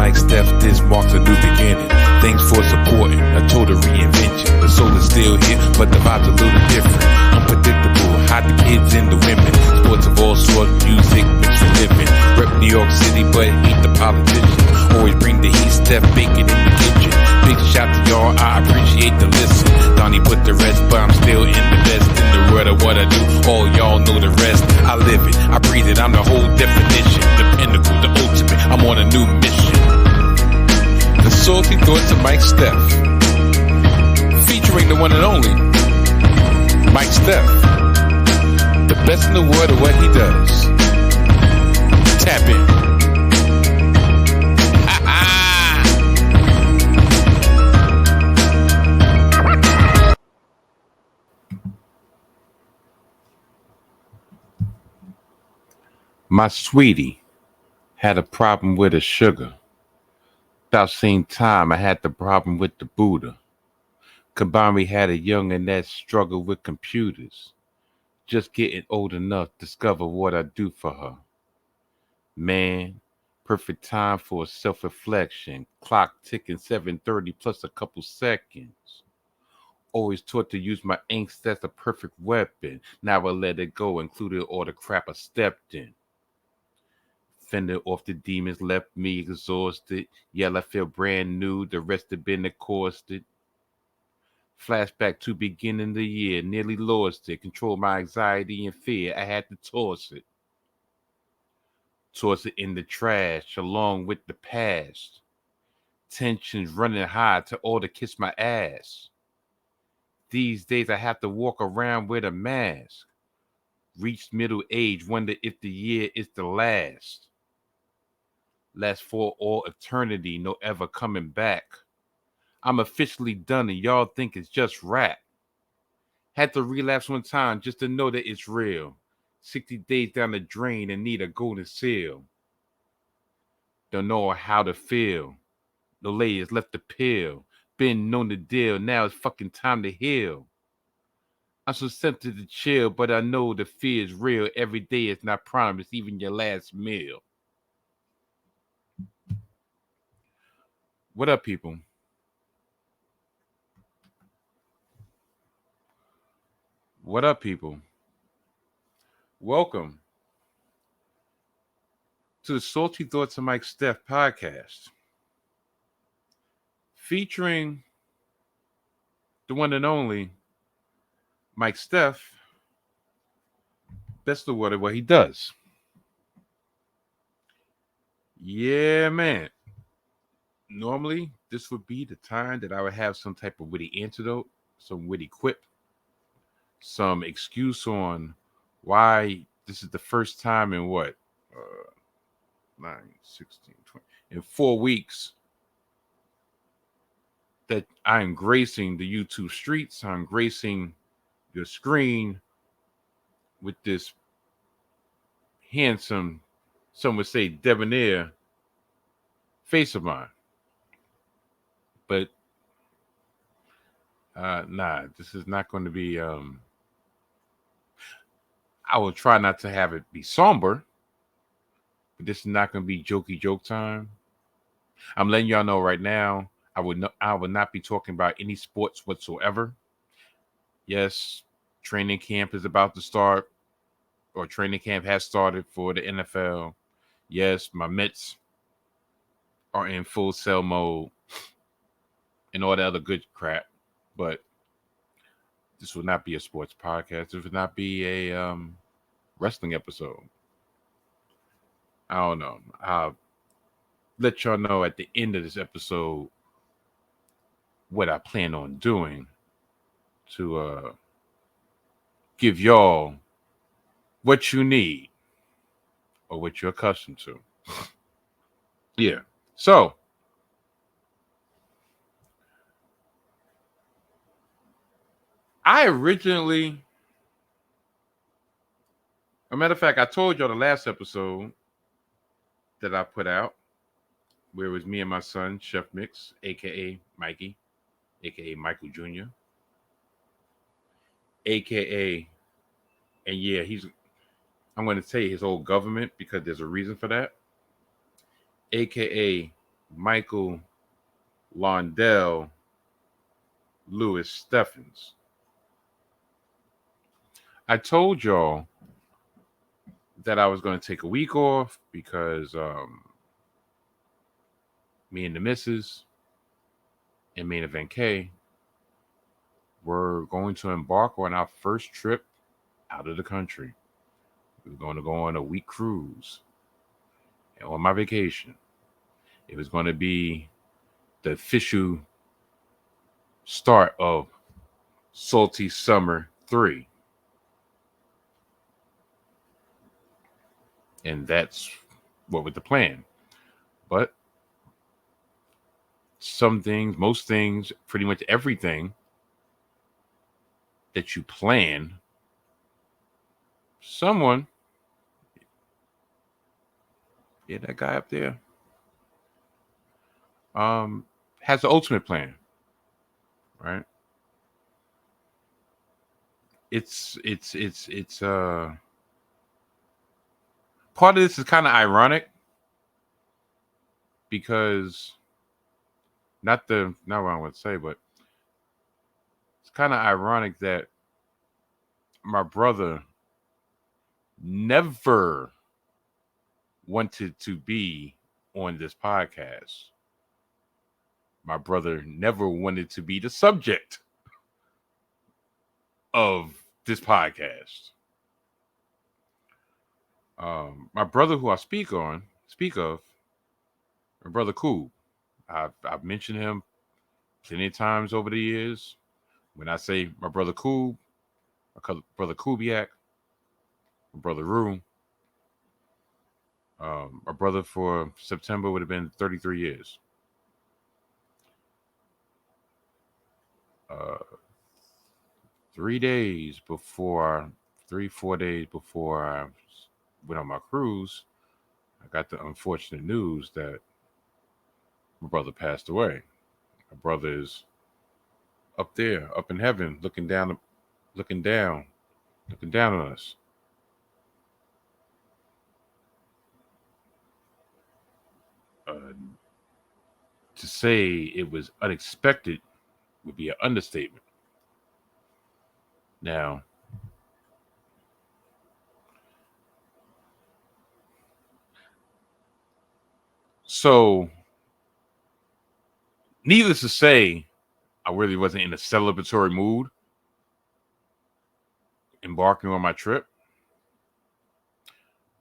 Mike Steph, this marks a new beginning. Thanks for supporting a total reinvention. The soul is still here, but the vibe's a little different. Unpredictable, hide the kids and the women. Sports of all sorts, music mixed for living. Rep New York City, but hate the politicians. Always bring the heat, Steph bacon in the kitchen. Big shout to y'all, I appreciate the listen. Donnie put the rest, but I'm still in the best. In the world of what I do, all y'all know the rest. I live it, I breathe it, I'm the whole definition. The pinnacle, the ultimate, I'm on a new mission. The salty thoughts of Mike Steph, featuring the one and only Mike Steph, the best in the world of what he does. Tap in. My sweetie had a problem with her sugar. About same time I had the problem with the Buddha. Combined we had a youngin' that struggled with computers. Just getting old enough to discover what I do for her. Man, perfect time for a self-reflection. Clock ticking 7:30 plus a couple seconds. Always taught to use my angst as a perfect weapon. Now I let it go, including all the crap I stepped in. Fended off the demons, left me exhausted. Yet I feel brand new, the rest have been accosted. Flashback to beginning of the year, nearly lost it. Control my anxiety and fear, I had to toss it. Toss it in the trash, along with the past. Tensions running high to all to kiss my ass. These days I have to walk around with a mask. Reached middle age, wonder if the year is the last. Last for all eternity, no ever coming back. I'm officially done and y'all think it's just rap. Had to relapse one time just to know that it's real. 60 days down the drain and need a golden seal. Don't know how to feel. No layers left to peel. Been known to deal, now it's fucking time to heal. I'm so tempted to chill, but I know the fear is real. Every day is not promised, even your last meal. What up, people? What up, people? Welcome to the Salty Thoughts of Mike Steph podcast, featuring the one and only Mike Steph, best of what he does. Yeah, man. Normally, this would be the time that I would have some type of witty antidote, some witty quip, some excuse on why this is the first time in 9, 16, 20, in 4 weeks that I'm gracing the YouTube streets. I'm gracing your screen with this handsome, some would say debonair face of mine. But this is not going to be I will try not to have it be somber, but this is not going to be jokey joke time. I'm letting y'all know right now, I will not be talking about any sports whatsoever. Yes, training camp is about to start, or training camp has started for the NFL. Yes, my Mets are in full sell mode and all that other good crap, but this will not be a sports podcast. This will not be a wrestling episode. I don't know. I'll let y'all know at the end of this episode what I plan on doing to give y'all what you need or what you're accustomed to. Yeah. So, I originally, a matter of fact, I told y'all the last episode that I put out, where it was me and my son, Chef Mix, a.k.a. Mikey, a.k.a. Michael Jr., a.k.a. And yeah, I'm going to say his old government because there's a reason for that, a.k.a. Michael Londell Lewis Steffens. I told y'all that I was going to take a week off because me and the missus and Main Event K were going to embark on our first trip out of the country. We were going to go on a week cruise. And on my vacation, it was going to be the official start of Salty Summer 3. And that's what was the plan. But some things, most things, pretty much everything that you plan, someone, yeah, that guy up there, has the ultimate plan, right? It's part of this is kind of ironic because not what I want to say, but it's kind of ironic that my brother never wanted to be on this podcast. My brother never wanted to be the subject of this podcast. My brother, who I speak of, my brother Cool. I've mentioned him plenty of times over the years. When I say my brother Cool, my brother Kubiak, my brother Rue, my brother for September would have been 33 years. Uh, 3 days before, 4 days before I went on my cruise, I got the unfortunate news that my brother passed away. My brother is up there, up in heaven, looking down, looking down on us. Uh, to say it was unexpected would be an understatement. Now, so needless to say, I really wasn't in a celebratory mood embarking on my trip,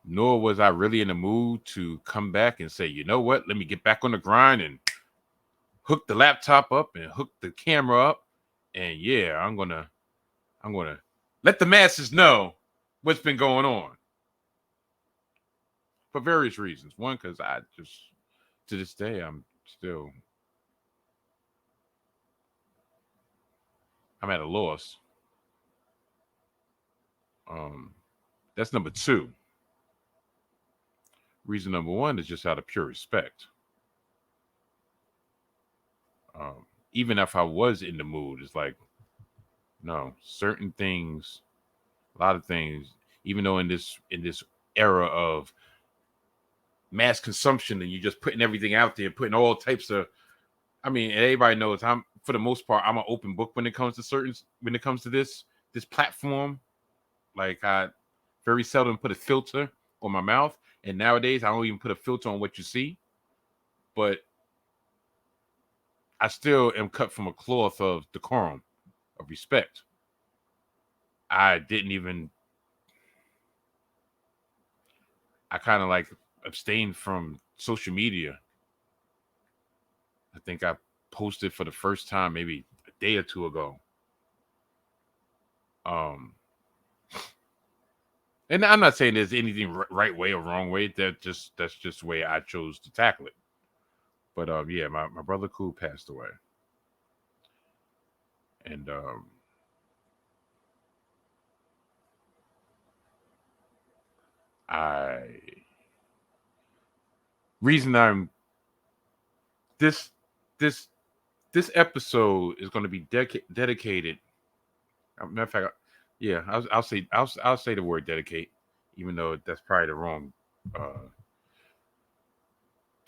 nor was I really in the mood to come back and say, you know what, let me get back on the grind and hook the laptop up and hook the camera up. And yeah, I'm gonna let the masses know what's been going on for various reasons. One, because I just to this day I'm at a loss. Um, that's number two. Reason number one is just out of pure respect. Even if I was in the mood, it's like no, certain things, a lot of things, even though in this era of mass consumption and you're just putting everything out there, putting all types of, I mean, everybody knows I'm for the most part I'm an open book when it comes to this platform. Like I very seldom put a filter on my mouth, and nowadays I don't even put a filter on what you see. But I still am cut from a cloth of decorum, of respect. I didn't even. I kind of like abstained from social media. I think I posted for the first time maybe a day or two ago. Um, and I'm not saying there's anything right way or wrong way. That's just the way I chose to tackle it. But yeah, my brother Cool passed away, and I reason I'm this this this episode is going to be dedicated. Matter of fact, yeah, I'll say the word dedicate, even though that's probably the wrong uh,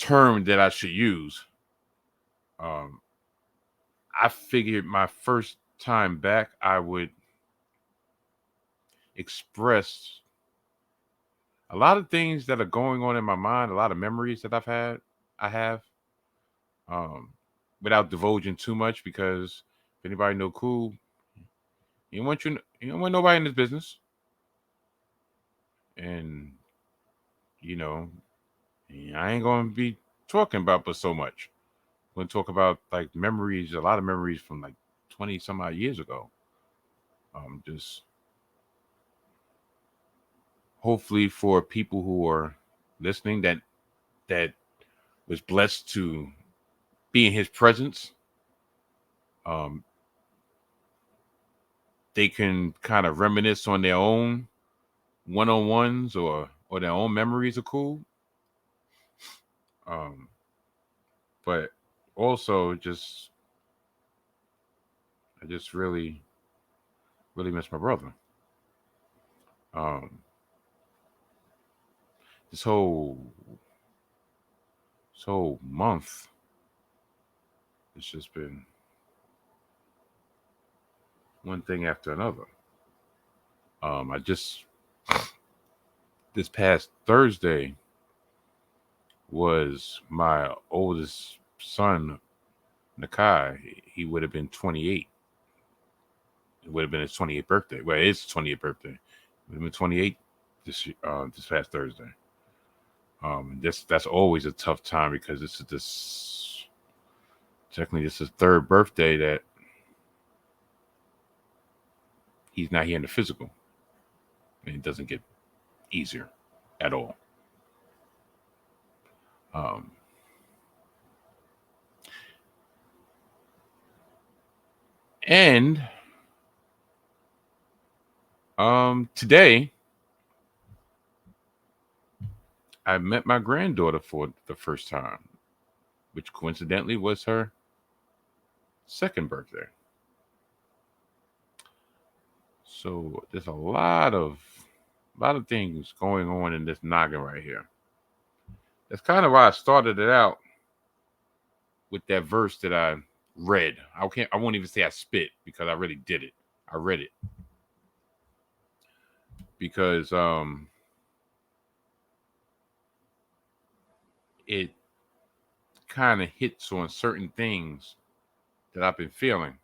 term that I should use. Um, I figured my first time back, I would express a lot of things that are going on in my mind, a lot of memories that I have, um, without divulging too much because if anybody know cool, you don't want nobody in this business. And, you know, I ain't going to be talking about but so much. I'm going to talk about like memories, a lot of memories from like 20 some odd years ago. Just hopefully for people who are listening that was blessed to be in his presence, um, they can kind of reminisce on their own one-on-ones or their own memories are cool. Um, but also I just really miss my brother. Um, this whole month, it's just been one thing after another. I just this past Thursday was my oldest son, Nakai. He would have been 28. It would have been his 28th birthday. Well, it's his 28th birthday. It would have been 28 this past Thursday. That's always a tough time because this technically this is his third birthday that he's not here in the physical, and it doesn't get easier at all. Um, and today I met my granddaughter for the first time, which coincidentally was her second birthday. So there's a lot of things going on in this noggin right here. That's kind of why I started it out with that verse that I read. I won't even say I spit because I really did it. I read it because it kind of hits on certain things that I've been feeling.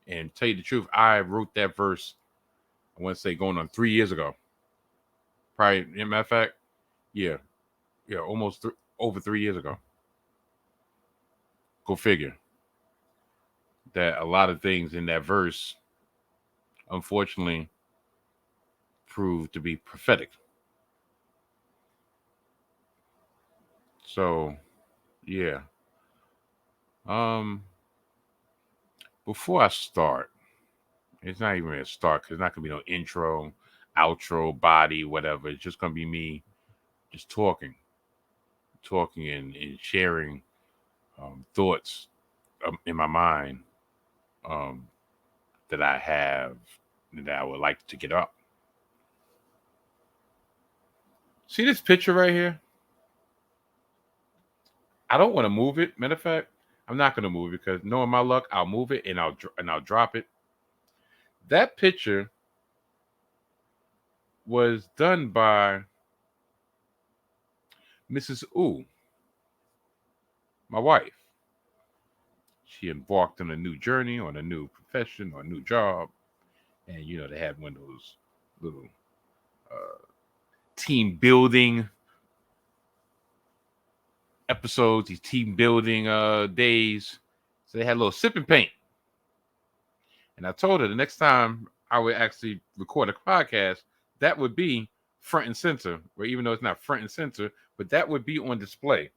And tell you the truth, I wrote that verse, I want to say going on 3 years ago. Probably, as a matter of fact, yeah, almost over 3 years ago. Go figure. That a lot of things in that verse, unfortunately, proved to be prophetic. So, yeah. Um, Before I start, it's not even a start because it's not gonna be no intro, outro, body, whatever. It's just gonna be me just talking and sharing thoughts in my mind um, that I have that I would like to get up. See this picture right here? I don't want to move it. Matter of fact, I'm not going to move it because knowing my luck, I'll move it and I'll drop it. That picture was done by Mrs. Ooh, my wife. She embarked on a new journey, on a new profession, or a new job, and they had one of those little uh, team building episodes, these team building days. So they had a little sipping paint. And I told her the next time I would actually record a podcast, that would be front and center. Where even though it's not front and center, but that would be on display.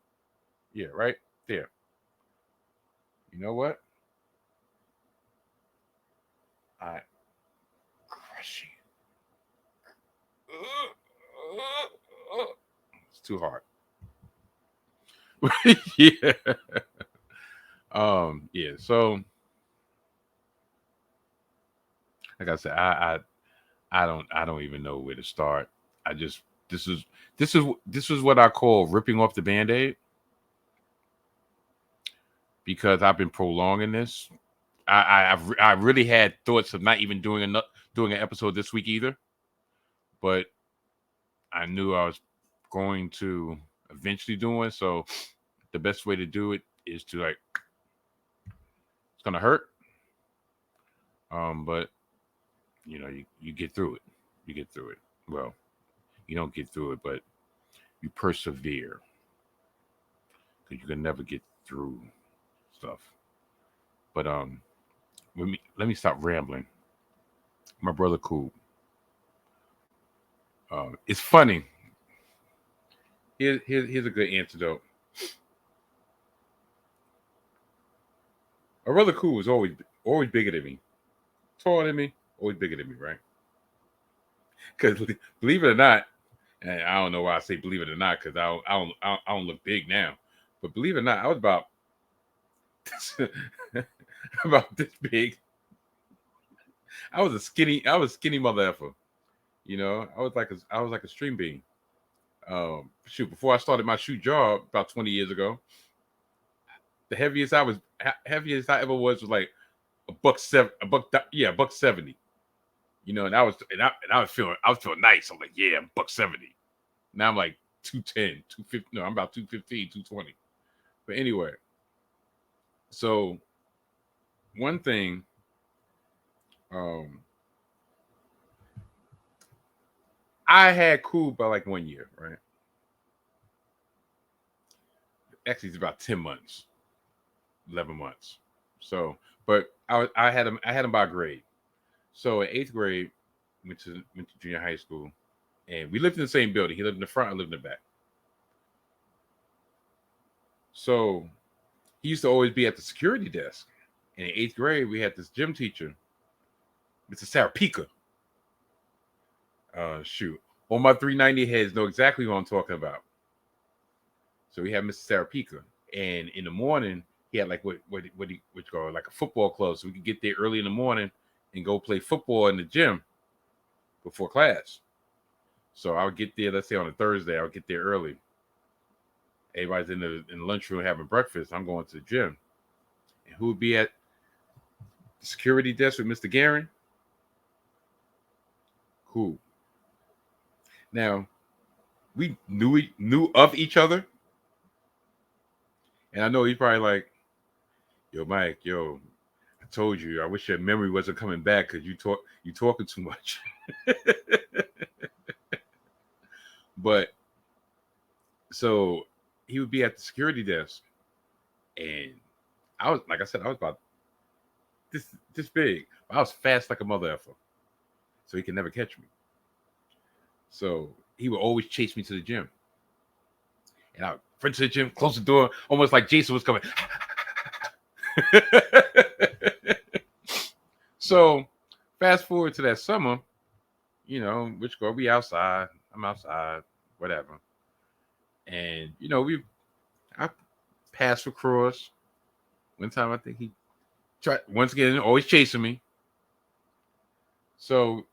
Yeah, right there. You know what? I crushing. It's too hard. Yeah. Yeah. So, like I said, I don't even know where to start. I just this is what I call ripping off the band-aid. because I've been prolonging this. I really had thoughts of not even doing an episode this week either, but I knew I was going to eventually do it. So the best way to do it is to like it's gonna hurt, but you get through it. You get through it. Well, you don't get through it, but you persevere because you can never get through stuff. But let me stop rambling. My brother, cool. It's funny. Here's a good antidote. My brother, cool, was always bigger than me, taller than me, always bigger than me, right? Because believe it or not, and I don't know why I say believe it or not, because I don't look big now, but believe it or not, I was about about this big. I was skinny mother effer. I was like a string bean. Shoot, before I started my shoot job about 20 years ago, the heaviest I ever was like a buck seven, a buck 70. And I was feeling nice. I'm like, yeah, I'm buck 70. Now I'm like 210, 250. No, I'm about 215, 220. But anyway, so one thing, um, I had cool by like 1 year, right? Actually, it's about 10 months, 11 months. So, but I had him by grade. So in eighth grade, went to junior high school, and we lived in the same building. He lived in the front, I lived in the back. So he used to always be at the security desk. And in eighth grade, we had this gym teacher, Mr. Sarapika. Shoot, all my 390 heads know exactly what I'm talking about. So we had Mr. Sarapika, and in the morning he had like what you call like a football club, so we could get there early in the morning and go play football in the gym before class. So I would get there, let's say on a Thursday, I would get there early. Everybody's in the lunchroom having breakfast. I'm going to the gym, and who would be at the security desk with Mr. Guerin? Who? Now we knew of each other, and I know he's probably like, "Yo, Mike, yo, I told you, I wish your memory wasn't coming back because you talking too much." But so he would be at the security desk, and I was like I said, I was about this big. I was fast like a mother effer, so he could never catch me. So he would always chase me to the gym, and I would run to the gym, close the door, almost like Jason was coming. So fast forward to that summer, which girl we outside, I'm outside, whatever. And I passed across. One time I think he tried once again, always chasing me. So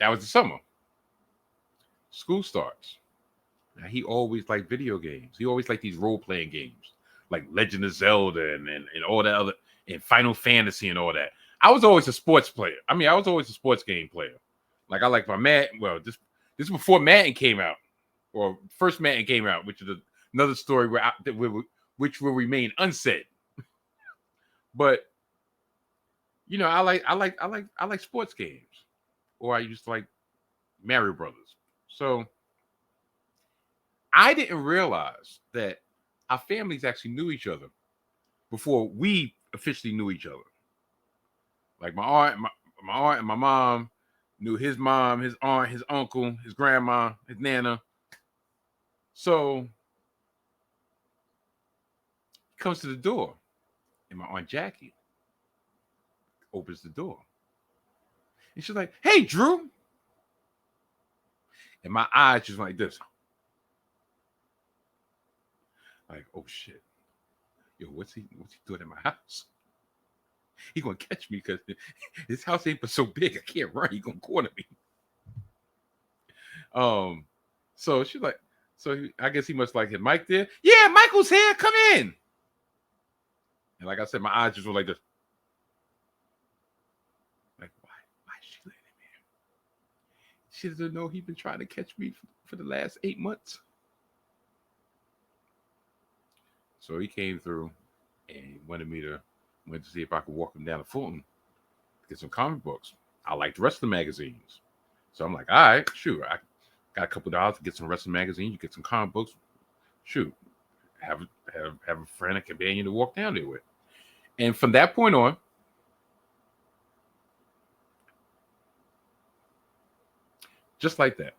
that was the summer. School starts. Now he always liked video games. He always liked these role-playing games, like Legend of Zelda and all that other and Final Fantasy and all that. I was always a sports player. I mean, I was always a sports game player. Like I like my Madden. Well, this is before Madden came out, or first Madden came out, which is another story which will remain unsaid. But I like sports games, or I used to like Mario Brothers. So I didn't realize that our families actually knew each other before we officially knew each other. Like my aunt and my mom knew his mom, his aunt, his uncle, his grandma, his nana. So he comes to the door, and my aunt Jackie opens the door, and she's like, "Hey, Drew," and my eyes just went like this, like, "Oh shit, yo, what's he doing in my house? He gonna catch me because his house ain't but so big. I can't run. He gonna corner me." Um, so she's like, I guess he must like hit Mike there. Yeah, Michael's here. Come in. And like I said, my eyes just were like this. Like, why is she letting him in? She doesn't know he's been trying to catch me for the last 8 months. So he came through and went to see if I could walk him down to Fulton to get some comic books. I like the rest of the magazines. So I'm like, all right, shoot, I got a couple of dollars to get some rest of the magazines, you get some comic books. Shoot, have have a friend, a companion to walk down there with. And from that point on, just like that,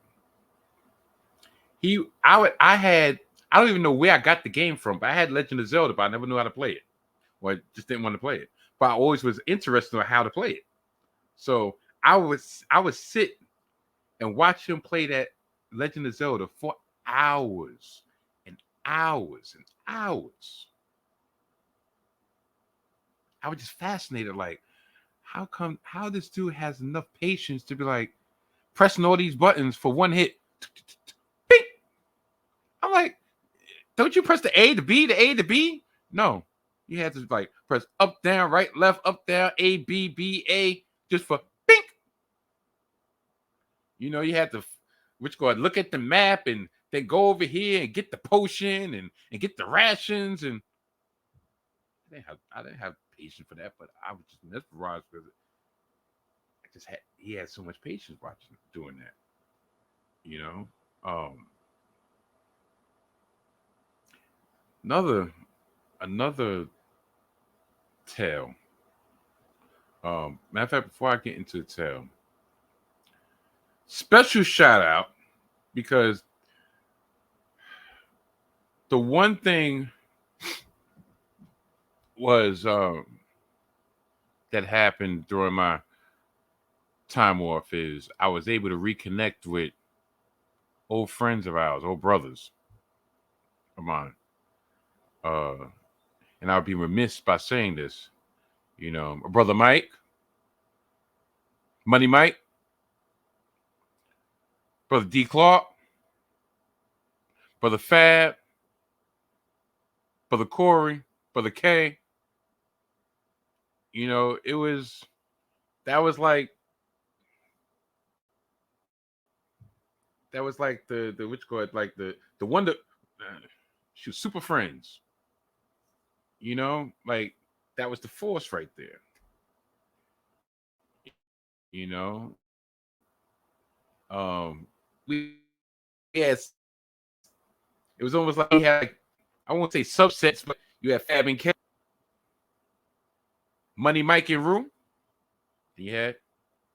I had, I don't even know where I got the game from, but I had Legend of Zelda, but I never knew how to play it. Or I just didn't want to play it. But I always was interested in how to play it. So I would sit and watch him play that Legend of Zelda for hours and hours and hours. I was just fascinated, like, how this dude has enough patience to be like pressing all these buttons for one hit. Bing! I'm like, don't you press the A to B, the A to B? No. You had to like press up, down, right, left, up, down, A, B, B, A, just for bink. You had to which go look at the map and then go over here and get the potion and get the rations. And I didn't have patience for that, but I was just mesmerized because he had so much patience watching doing that. You know. Um another tale. Matter of fact, before I get into the tale, special shout out because the one thing was that happened during my time off is I was able to reconnect with old friends of ours, old brothers of mine. Uh, and I would be remiss by saying this. My brother Mike, Money Mike, brother D Clark, brother Fab, brother Corey, brother K. It was that was like the which called like the one that she was super friends. Like that was the force right there. You know, we had it was almost like we had like, I won't say subsets, but you had Fab and K, Money Mike and Rue. Then you had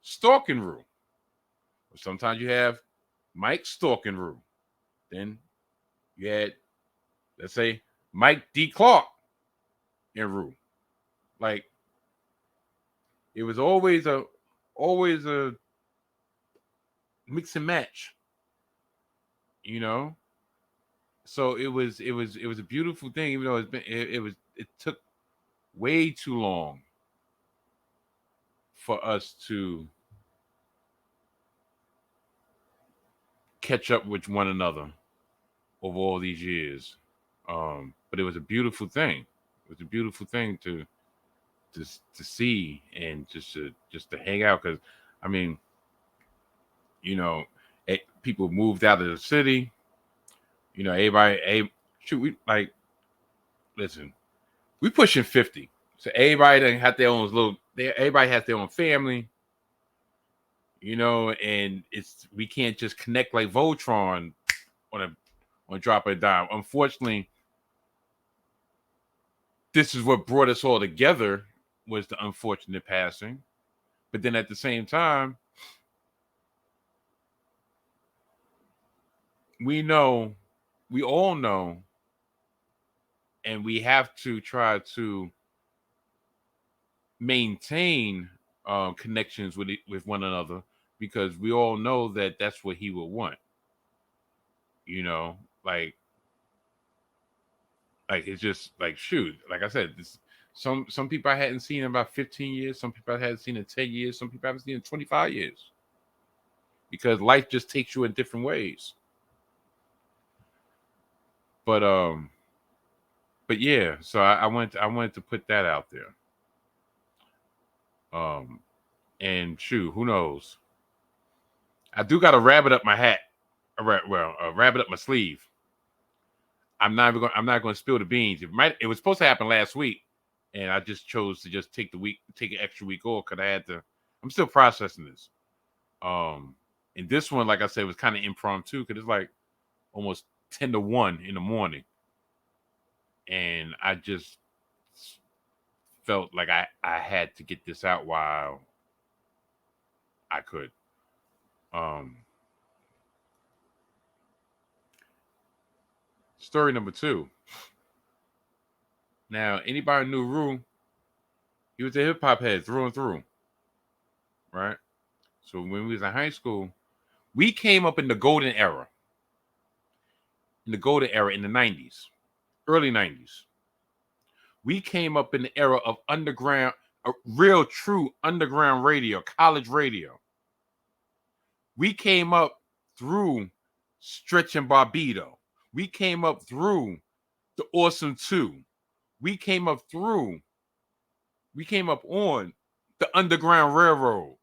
Stork and Rue. Or sometimes you have Mike Stork and Rue. Then you had, let's say, Mike D. Clark and Rue. Like it was always a mix and match, you know. So it was a beautiful thing, even though it took way too long for us to catch up with one another over all these years. But it was a beautiful thing. It was a beautiful thing to see and just to hang out because, I mean, you know, people moved out of the city. Everybody, shoot, we like listen. We pushing 50, so everybody done have their own little. Everybody has their own family. And we can't just connect like Voltron on a drop of a dime. Unfortunately, this is what brought us all together was the unfortunate passing. But then at the same time, we all know, and we have to try to maintain connections with one another because we all know that that's what he would want. You know, like it's just like shoot. Like I said, some people I hadn't seen in about 15 years. Some people I hadn't seen in 10 years. Some people I haven't seen in 25 years because life just takes you in different ways. But But yeah, so I wanted to put that out there. And shoot, who knows? I do got a rabbit up my hat. A rabbit up my sleeve. I'm not going to spill the beans. It was supposed to happen last week, and I just chose to just take an extra week off because I had to. I'm still processing this. Um, and this one, like I said, was kind of impromptu because it's like almost 10 to 1 in the morning, and I just felt like I had to get this out while I could. Um, Story number 2. Now, anybody knew Rue? He was a hip hop head through and through, right? So when we was in high school, we came up in the golden era. In the golden era in the 90s, early 90s. We came up in the era of underground, real true underground radio, college radio. We came up through Stretch and Barbito. We came up through the Awesome 2. We came up on the Underground Railroad.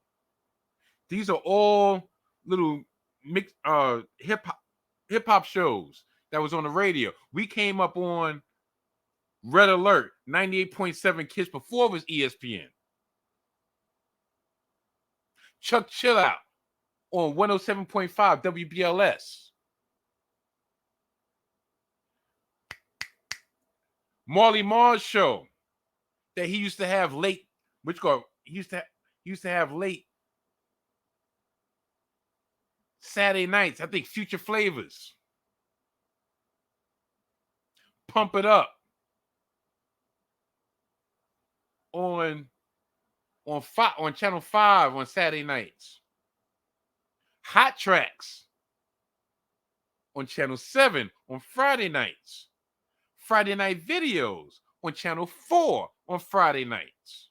These are all little mix hip hop shows that was on the radio. We came up on Red Alert 98.7 Kiss before it was ESPN. Chuck Chill Out on 107.5 WBLS. Marley Mar's show that he used to have late, he used to have late Saturday nights. I think Future Flavors. Pump It Up on on Channel 5 on Saturday nights. Hot Tracks on Channel 7 on Friday nights. Friday Night Videos on Channel 4 on Friday nights.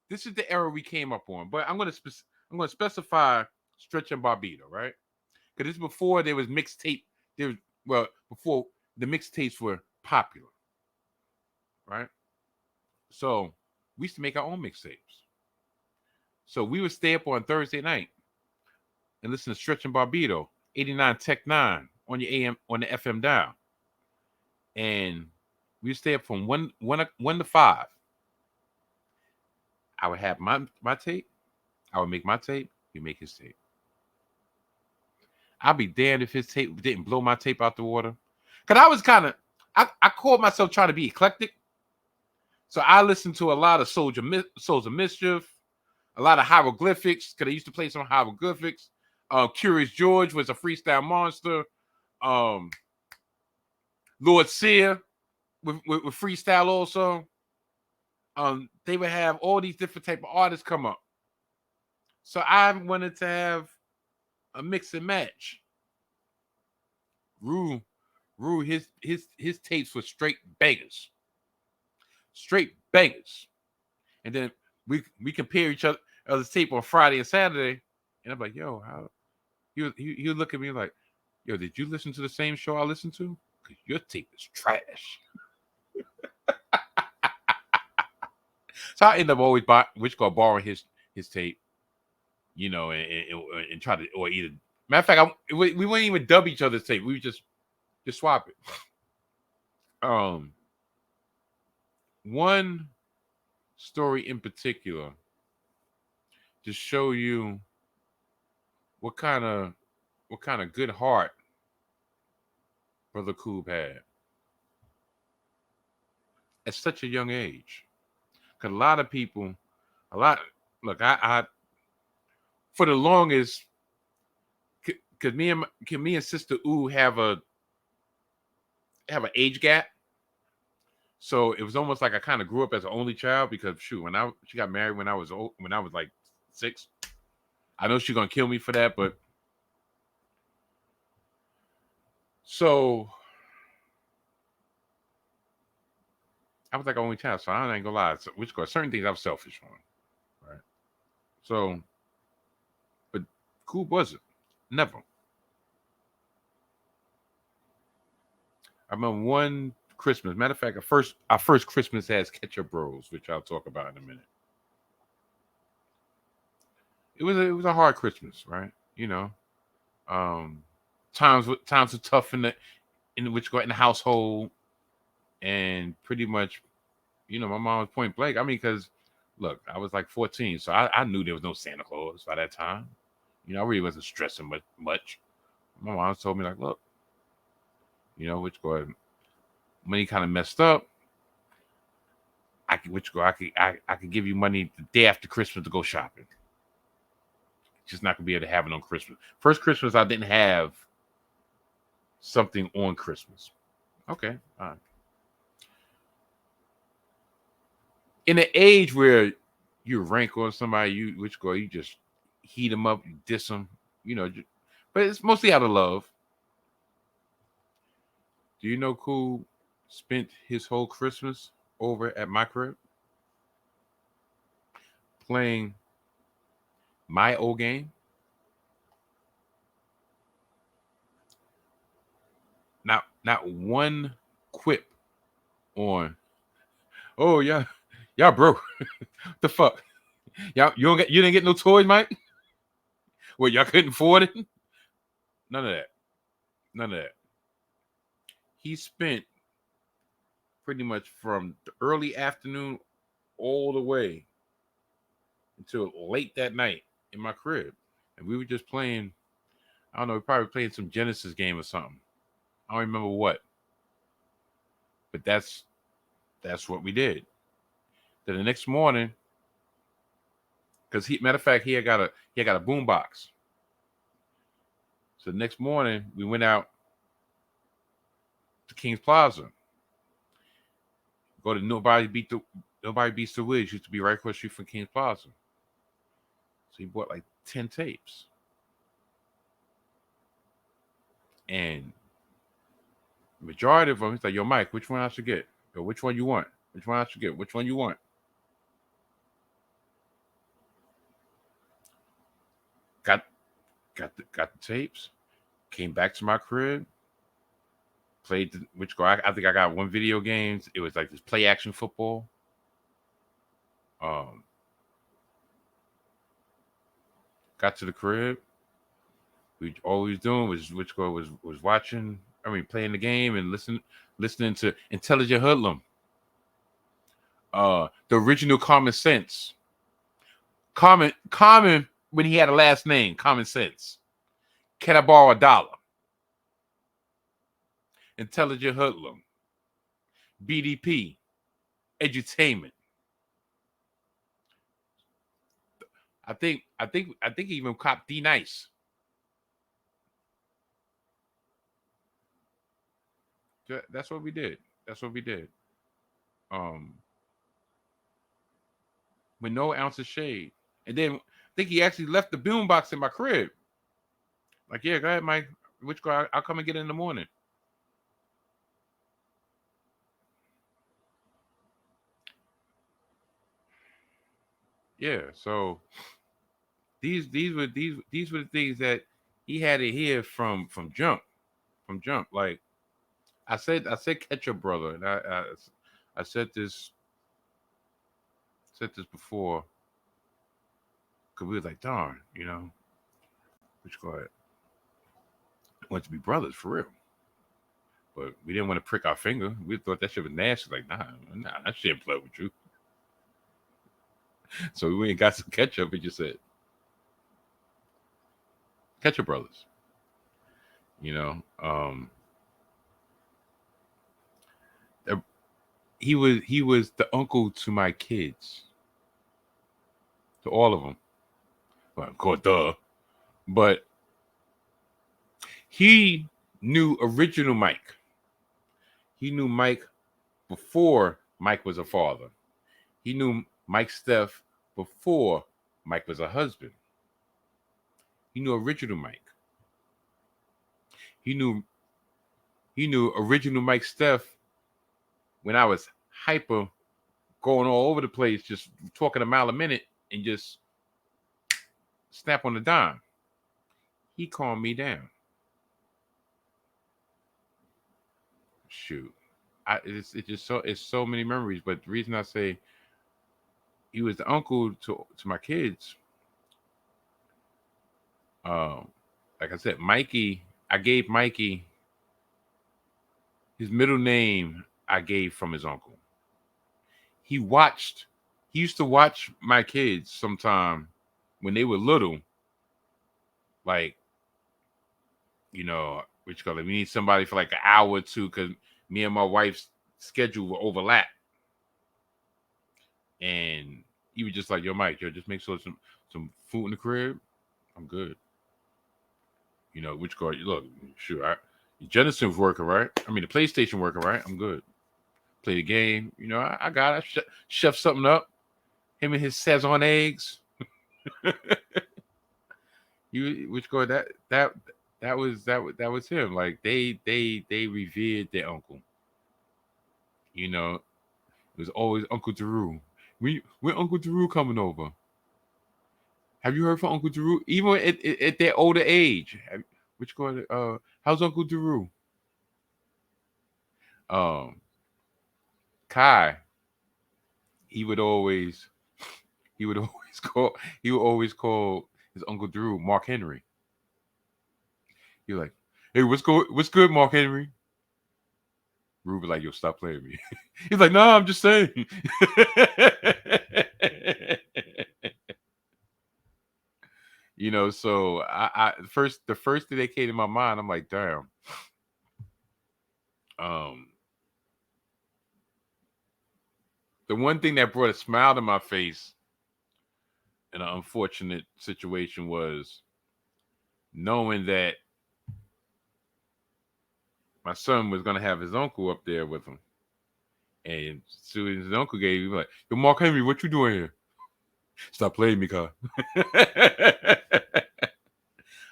This is the era we came up on, but I'm going to specify Stretch and Barbito, right? Because this is before there was mixtape. Before the mixtapes were popular, right? So we used to make our own mixtapes. So we would stay up on Thursday night and listen to Stretch and Barbito, 89 Tech 9 on your AM on the FM dial. And we would stay up from 1 to 5. I would have my tape. I would make my tape. He'd make his tape. I'd be damned if his tape didn't blow my tape out the water. Because I was I called myself trying to be eclectic. So I listened to a lot of Souls of Mischief, a lot of hieroglyphics, because I used to play some hieroglyphics. Curious George was a freestyle monster. Lord Sear with freestyle also. They would have all these different type of artists come up. So I wanted to have a mix and match. Rue, his tapes were straight bangers. Straight bangers. And then we compare each other's tape on Friday and Saturday. And I'm like, yo, how he would look at me like, yo, did you listen to the same show I listened to? Because your tape is trash. So I end up always borrowing his tape, you know, and try to, or either, matter of fact, we wouldn't even dub each other's tape. We would just swap it. One story in particular to show you what kind of good heart Brother Coob had at such a young age. Because a lot of people, look, I for the longest, because me and Sister Ooh have an age gap. So it was almost like I kind of grew up as an only child because shoot, she got married when I was like 6. I know she's gonna kill me for that, but so I was like an only child, so I ain't gonna lie. So, certain things I was selfish on, right? So, but Coob wasn't. Never. I remember Christmas. Matter of fact, our first Christmas has ketchup rolls, which I'll talk about in a minute. It was a hard Christmas, right? Um, times were tough in the household, and pretty much, my mom was point blank. I mean, because look, I was like 14, so I knew there was no Santa Claus by that time. I really wasn't stressing much. My mom told me like, look, which go ahead, money kind of messed up. I could give you money the day after Christmas to go shopping. Just not gonna be able to have it on Christmas. First Christmas I didn't have something on Christmas. Okay, all right. In an age where you rank on somebody, you just heat them up, you diss them, but it's mostly out of love. Do you know who spent his whole Christmas over at my crib playing my old game? Not one quip on. Oh yeah, y'all broke. The fuck, you didn't get no toys, Mike. Well, y'all couldn't afford it. None of that. None of that. He spent pretty much from the early afternoon all the way until late that night in my crib, and we were just playing. I don't know, we probably playing some Genesis game or something. I don't remember what, but that's what we did. Then the next morning, because matter of fact, he had got a boom box. So the next morning we went out to King's Plaza. Go to Nobody Beats the Wiz. Used to be right across the street from King's Plaza. So he bought like 10 tapes. And majority of them, he's like, yo, Mike, which one I should get? Yo, which one you want? Which one I should get? Which one you want? Got got the tapes. Came back to my crib. Played I think I got one video game. It was like this play action football. Um, got to the crib. We all we was doing was watching. I mean, playing the game and listening to Intelligent Hoodlum. The original Common Sense. Common when he had a last name, Common Sense. Can I borrow $1? Intelligent Hoodlum. BDP. Edutainment. I think even cop D Nice. That's what we did. That's what we did. Um, with no ounce of shade. And then I think he actually left the boombox in my crib. Like, yeah, go ahead, Mike. Which guy? I'll come and get it in the morning. Yeah. So these were the things that he had to hear from jump, from jump. Like I said ketchup brother, and I said this before because we was like, darn, which guy want to be brothers for real. But we didn't want to prick our finger. We thought that shit was nasty. Like, nah, I shouldn't play with you. So we went and got some ketchup and just said, Ketchup Brothers. You know, uh, he was the uncle to my kids, to all of them. Well, of course, duh. But he knew original Mike. He knew Mike before Mike was a father. He knew Mike Steph before Mike was a husband. He knew original Mike. He knew he knew original Mike Steph when I was hyper, going all over the place, just talking a mile a minute and just snap on the dime. He calmed me down. Shoot. it's so many memories. But the reason I say he was the uncle to my kids, um, like I said, Mikey. I gave Mikey his middle name. I gave from his uncle. He watched. He used to watch my kids sometime when they were little. Like, which color? We need somebody for like an hour or two because me and my wife's schedule will overlap. And he was just like, "Yo, Mike, yo, just make sure some food in the crib. I'm good." Which card? Look, sure. Jennison's working, right? I mean, the PlayStation working, right? I'm good. Play the game. I got it. Chef something up. Him and his Saison eggs. Which card? That was him. Like they revered their uncle. It was always Uncle Drew. When Uncle Drew coming over? Have you heard from Uncle Drew? Even at their older age. Which card? How's Uncle Drew? Um, Kai. He would always he would always call his Uncle Drew Mark Henry. He was like, "Hey, what's good, Mark Henry?" Ruby like, "Yo, stop playing me." He's like, "No, I'm just saying." So I the first thing that came to my mind, I'm like, damn. Um, the one thing that brought a smile to my face in an unfortunate situation was knowing that my son was gonna have his uncle up there with him. And as soon as his uncle gave, he was like, "Yo, Mark Henry, what you doing here? Stop playing me, Kyle."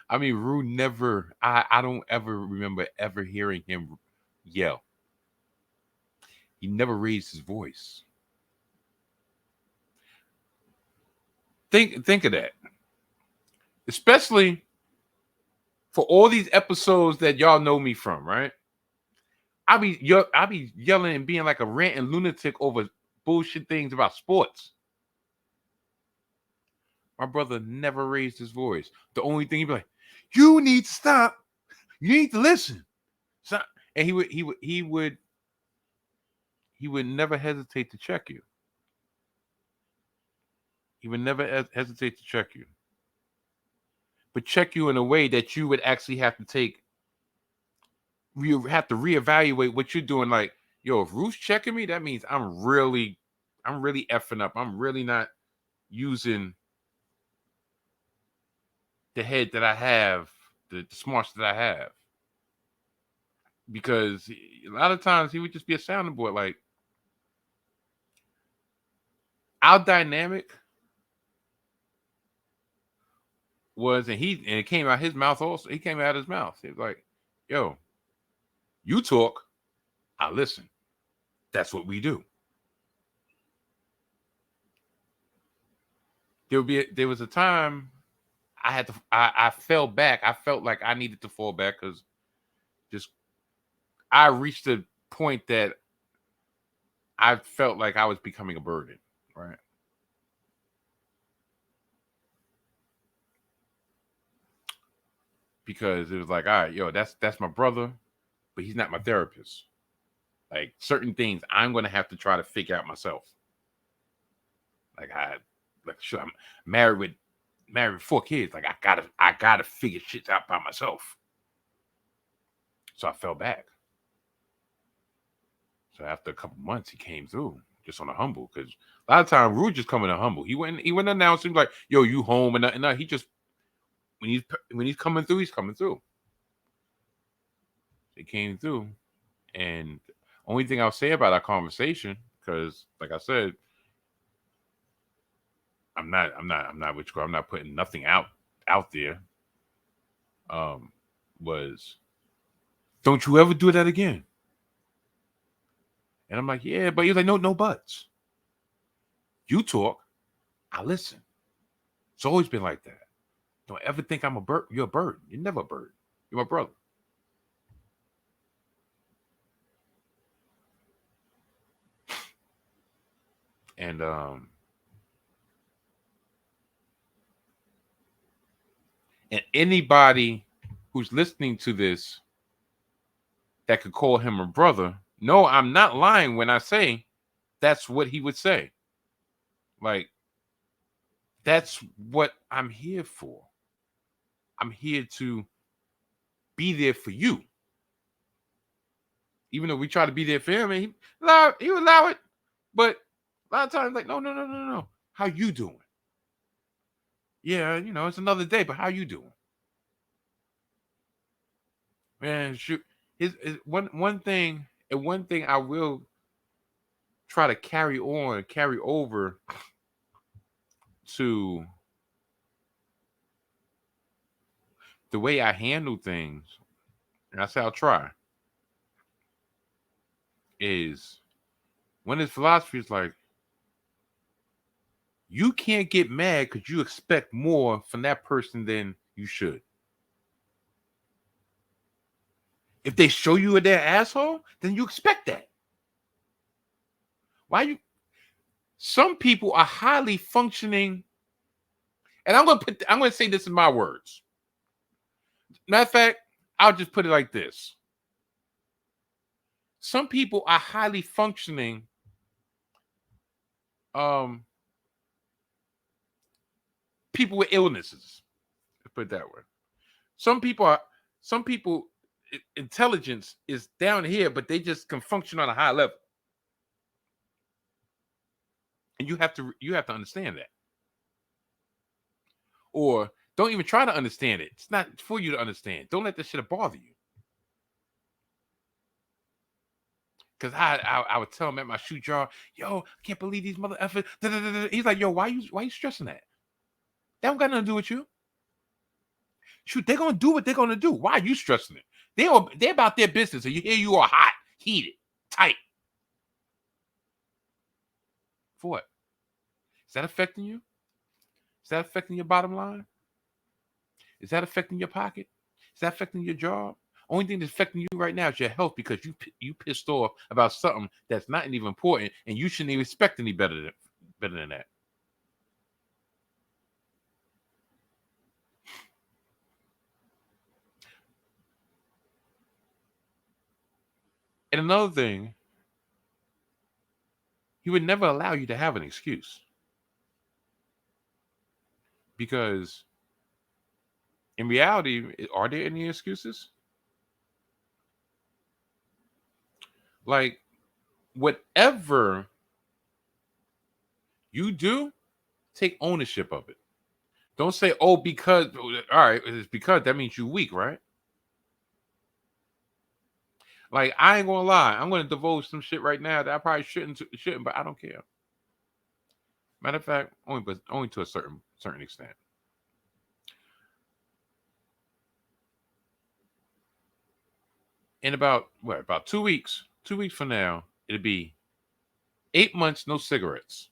I mean, Rue never. I don't ever remember ever hearing him yell. He never raised his voice. Think of that, especially for all these episodes that y'all know me from, right? I be yelling and being like a ranting lunatic over bullshit things about sports. My brother never raised his voice. The only thing he'd be like, "You need to stop. You need to listen." So, and he would never hesitate to check you. He would never hesitate to check you, but check you in a way that you would actually have to you have to reevaluate what you're doing. Like, yo, if Ruth's checking me, that means I'm really effing up. I'm really not using the head that I have, the smarts that I have. Because a lot of times he would just be a sounding board. Like, our dynamic was, and it came out his mouth also. He came out his mouth. He was like, "Yo, you talk, I listen. That's what we do." There was a time I fell back. I felt like I needed to fall back because just I reached a point that I felt like I was becoming a burden, right? Because it was like, all right, yo, that's my brother, but he's not my therapist. Like, certain things I'm gonna have to try to figure out myself. Like, sure, I'm married with 4 kids. Like, I gotta figure shit out by myself. So I fell back. So after a couple months, he came through just on a humble. Because a lot of time, Rude just coming to humble. He wouldn't announce him like, "Yo, you home?" And nothing. No, he just when he's coming through, he's coming through. He came through, and only thing I'll say about our conversation, because like I said, I'm not which I'm not putting nothing out there. Was, "Don't you ever do that again?" And I'm like, "Yeah," but he's like, "No, no buts. You talk, I listen." It's always been like that. Don't ever think I'm a bird. You're a bird. You're never a bird. You're my brother. And and anybody who's listening to this that could call him a brother, no, I'm not lying when I say that's what he would say. Like, that's what I'm here for. I'm here to be there for you. Even though we try to be there for him, and he would allow it. But a lot of times, like, no. How you doing? Yeah, it's another day, but how you doing? Man, shoot. His one thing, and one thing I will try to carry over to the way I handle things, and I say I'll try, is when his philosophy is like, you can't get mad because you expect more from that person than you should. If they show you their asshole, then you expect that. Why you? Some people are highly functioning, and I'm gonna say this in my words. Matter of fact, I'll just put it like this. Some people are highly functioning people with illnesses. Let's put it that way. Some people intelligence is down here, but they just can function on a high level. And you have to understand that. Or don't even try to understand it. It's not for you to understand. Don't let that shit bother you. Cause I would tell him at my shoot jar, yo, I can't believe these mother effers. He's like, yo, why you stressing that? That don't got nothing to do with you. Shoot, they're gonna do what they're gonna do. Why are you stressing it? They're about their business, and you are hot, heated, tight. For what? Is that affecting you? Is that affecting your bottom line? Is that affecting your pocket? Is that affecting your job? Only thing that's affecting you right now is your health because you pissed off about something that's not even important, and you shouldn't even expect any better than that. And another thing, he would never allow you to have an excuse. Because in reality, are there any excuses? Like, whatever you do, take ownership of it. Don't say, oh, because, all right, it's because that means you're weak, right? Like, I ain't gonna lie, I'm gonna divulge some shit right now that I probably shouldn't, but I don't care. Matter of fact, only to a certain extent. In about 2 weeks, 2 weeks from now, it'll be 8 months no cigarettes.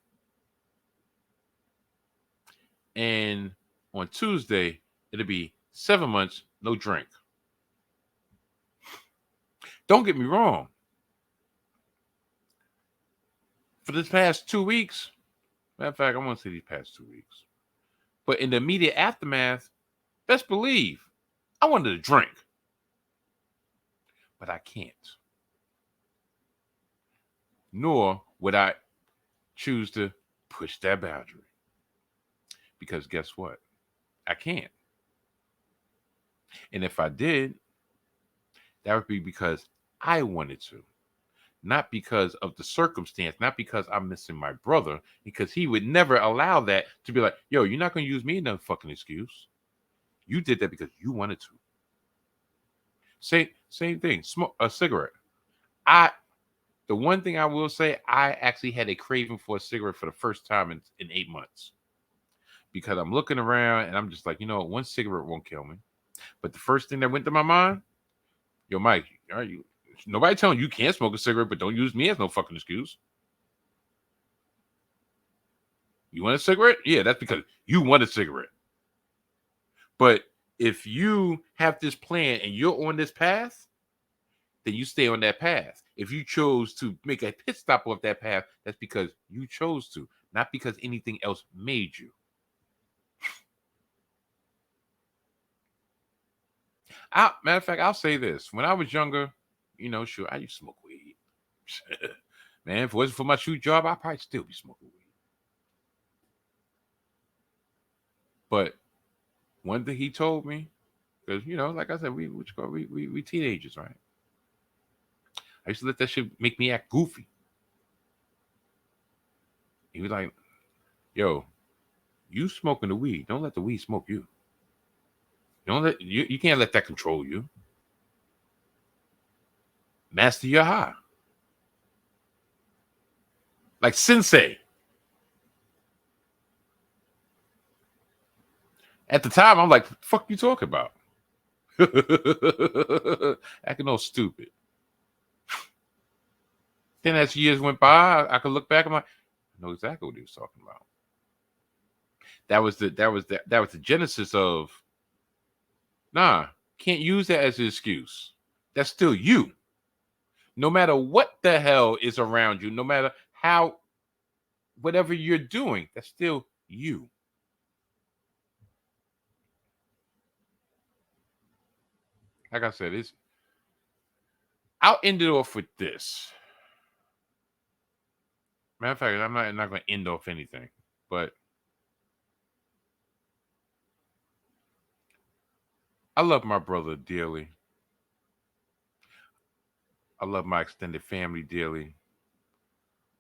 And on Tuesday, it'll be 7 months no drink. Don't get me wrong. For this past 2 weeks, matter of fact, I want to say these past 2 weeks, but in the immediate aftermath, best believe I wanted to drink, but I can't. Nor would I choose to push that boundary. Because guess what? I can't. And if I did, that would be because I wanted to. Not because of the circumstance, not because I'm missing my brother, because he would never allow that to be like, yo, you're not going to use me as no fucking excuse. You did that because you wanted to. Same thing. Smoke a cigarette. The one thing I will say, I actually had a craving for a cigarette for the first time in 8 months. Because I'm looking around and I'm just like, one cigarette won't kill me. But the first thing that went to my mind, yo, Mike, are you? Nobody telling you can't smoke a cigarette, but don't use me as no fucking excuse. You want a cigarette? Yeah, that's because you want a cigarette. But if you have this plan and you're on this path, then you stay on that path. If you chose to make a pit stop off that path, that's because you chose to, not because anything else made you. Matter of fact, I'll say this. When I was younger, sure, I used to smoke weed. Man, if it wasn't for my shoe job, I'd probably still be smoking weed. But one thing he told me, because like I said, we teenagers, right? I used to let that shit make me act goofy. He was like, "Yo, you smoking the weed? Don't let the weed smoke you. Don't let you can't let that control you. Master your high, like Sensei." At the time, I'm like, "Fuck you talking about?" Acting all stupid. Then as years went by, I could look back. I'm like, I know exactly what he was talking about. That was the genesis of, nah, can't use that as an excuse. That's still you. No matter what the hell is around you, no matter how, whatever you're doing, that's still you. Like I said, I'll end it off with this. Matter of fact, I'm not going to end off anything, but I love my brother dearly. I love my extended family dearly.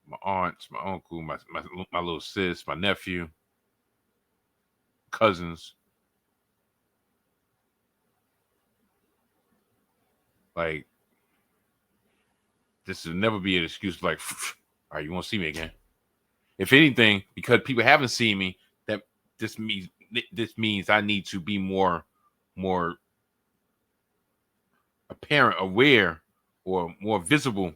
My aunts, my uncle, my little sis, my nephew, cousins. Like, this will never be an excuse like, all right, you won't see me again. If anything, because people haven't seen me, that this means I need to be more apparent, aware, or more visible,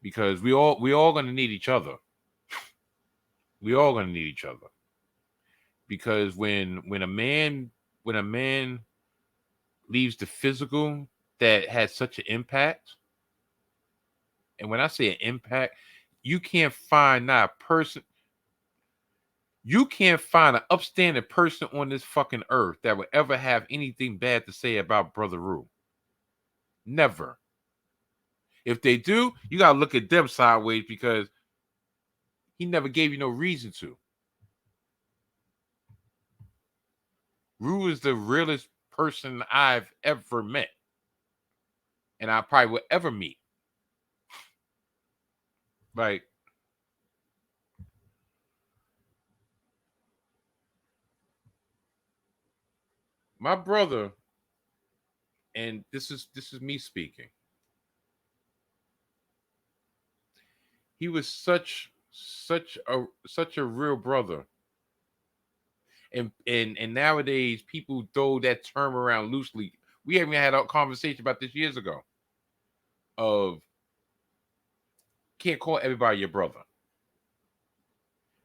because we all gonna need each other. We all gonna need each other, because when a man leaves the physical that has such an impact, and when I say an impact, you can't find not a person. You can't find an upstanding person on this fucking earth that would ever have anything bad to say about Brother Rue. Never. If they do, you gotta look at them sideways, because he never gave you no reason to. Rue is the realest person I've ever met, and I probably will ever meet. Like, my brother, and this is me speaking. He was such a real brother. And nowadays people throw that term around loosely. We haven't had a conversation about this years ago. Of, can't call everybody your brother,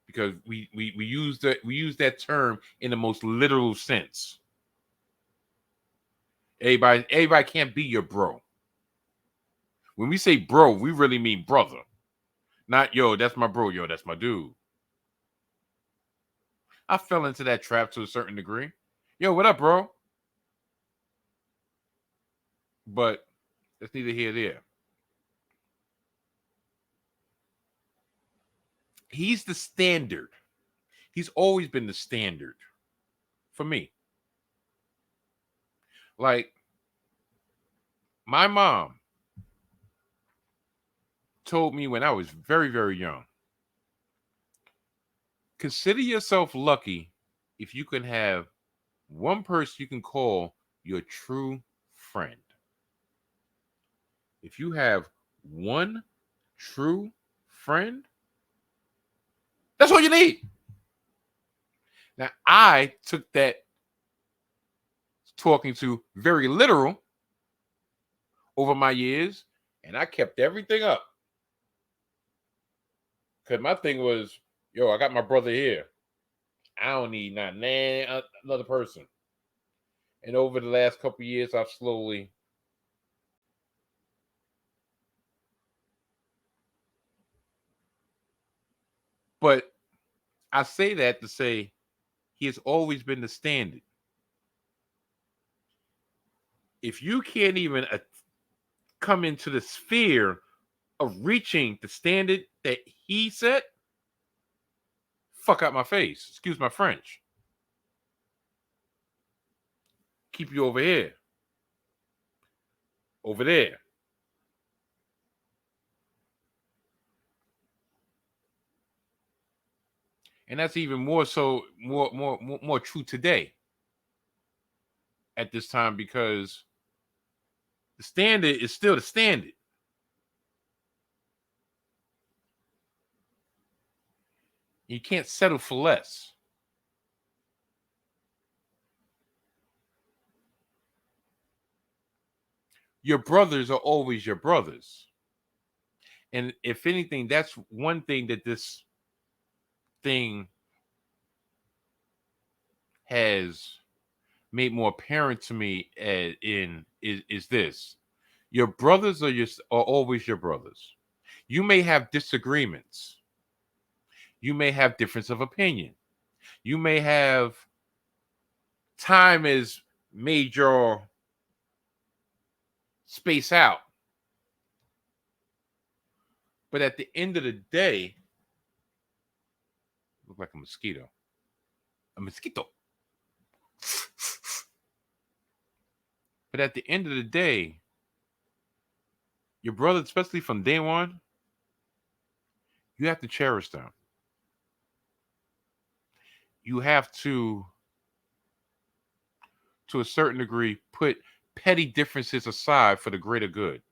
because we use that term in the most literal sense. Everybody can't be your bro. When we say bro, we really mean brother, not yo, that's my bro, yo, that's my dude. I fell into that trap to a certain degree. Yo, what up, bro? But that's neither here nor there. He's the standard. He's always been the standard for me. Like, my mom told me when I was very, very young, consider yourself lucky if you can have one person you can call your true friend. If you have one true friend, that's all you need. Now, I took that talking to very literal over my years, and I kept everything up. Because my thing was, yo, I got my brother here. I don't need not another person. And over the last couple of years, I've slowly But I say that to say he has always been the standard. If you can't even come into the sphere of reaching the standard that he set, fuck out my face. Excuse my French. Keep you over here. Over there. And that's even more so, more true today at this time, because the standard is still the standard. You can't settle for less. Your brothers are always your brothers. And if anything, that's one thing that this thing has made more apparent to me is this. Your brothers are always your brothers. You may have disagreements. You may have difference of opinion. You may have time has made your space out. But at the end of the day, look like a mosquito. A mosquito. But at the end of the day, your brother, especially from day one, you have to cherish them. You have to a certain degree, put petty differences aside for the greater good.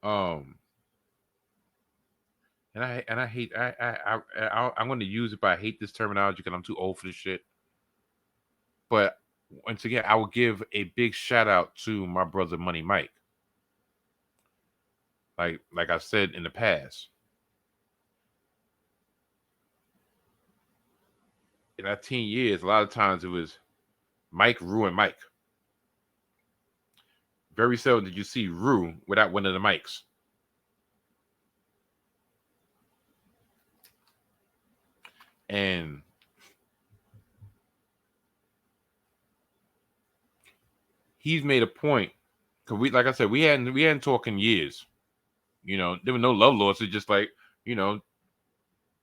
Um, and I hate I'm going to use it, but I hate this terminology because I'm too old for this shit. But once again, I will give a big shout out to my brother Money Mike. Like I said in the past, in our teen years, a lot of times it was Mike, Rue, and Mike. Very seldom did you see Rue without one of the Mikes. And he's made a point, because like I said, we hadn't talked in years. There were no love loss. It's just like, you know,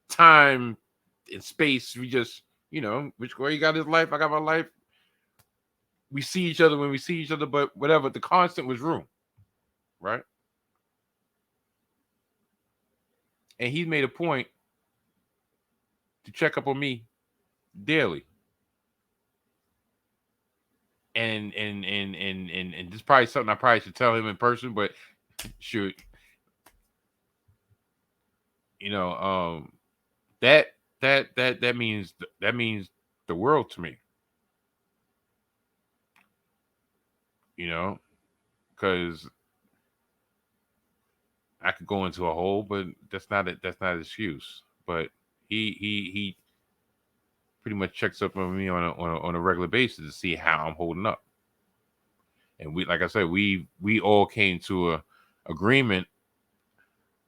time and space. We just, which way you got his life, I got my life. We see each other when we see each other, but whatever. The constant was Rue, right? And he's made a point to check up on me daily. And this is probably something I probably should tell him in person, but shoot, you know, that that means the world to me, because I could go into a hole, but that's not an excuse. But he pretty much checks up on me on a regular basis to see how I'm holding up. And like I said, we all came to a agreement,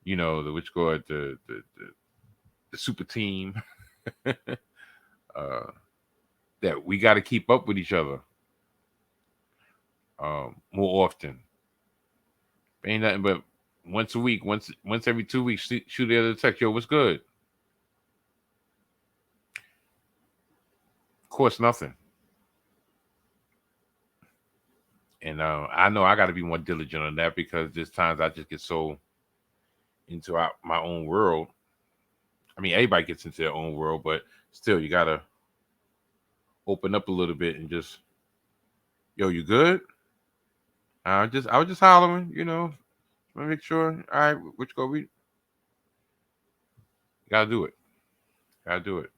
the which go at the super team, uh, that we got to keep up with each other more often. Ain't nothing but once a week, once every 2 weeks, shoot the other text, yo, what's good? Of course, nothing. And I know I got to be more diligent on that, because there's times I just get so into my own world. I mean, everybody gets into their own world, but still, you gotta open up a little bit and just, yo, you good? I was just hollering, to make sure. All right, which go we gotta do it. Gotta do it.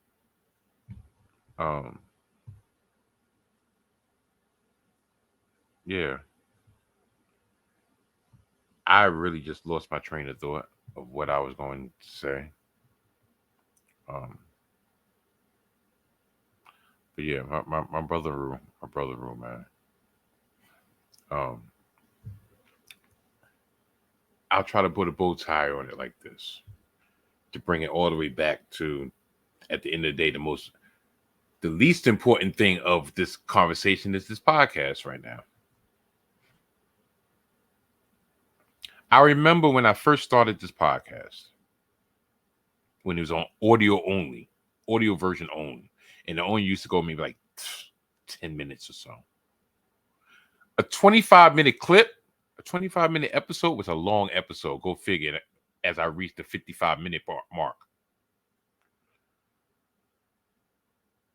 Um, yeah, I really just lost my train of thought of what I was going to say. Um, but yeah, my brother Rue, man. Um, I'll try to put a bow tie on it like this to bring it all the way back to, at the end of the day, the least important thing of this conversation is this podcast right now. I remember when I first started this podcast, when it was on audio version only, and it only used to go maybe like 10 minutes or so. A 25-minute clip, a 25-minute episode was a long episode. Go figure. As I reached the 55-minute mark.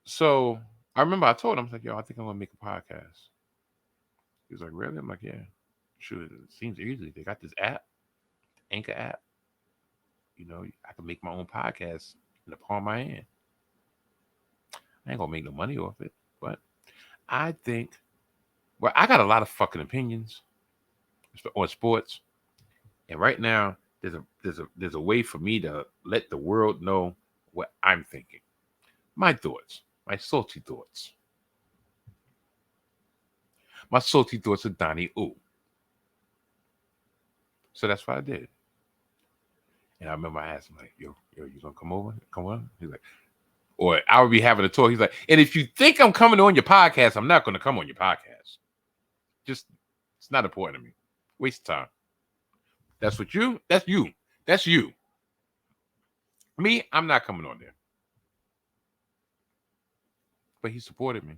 So I remember I told him, I was like, yo, I think I'm going to make a podcast. He was like, really? I'm like, yeah. Sure, it seems easy. They got this app, Anchor app. You know, I can make my own podcast in the palm of my hand. I ain't going to make no money off it. But I think, well, I got a lot of fucking opinions on sports. And right now, there's a way for me to let the world know what I'm thinking. My thoughts, my salty thoughts. My salty thoughts of Donnie O. So that's what I did. And I remember I asked him, like, yo, you gonna come over? Come on? He's like, or I would be having a talk. He's like, and if you think I'm coming on your podcast, I'm not gonna come on your podcast. Just, it's not important to me. Waste of time. That's you. That's you. Me, I'm not coming on there. But he supported me.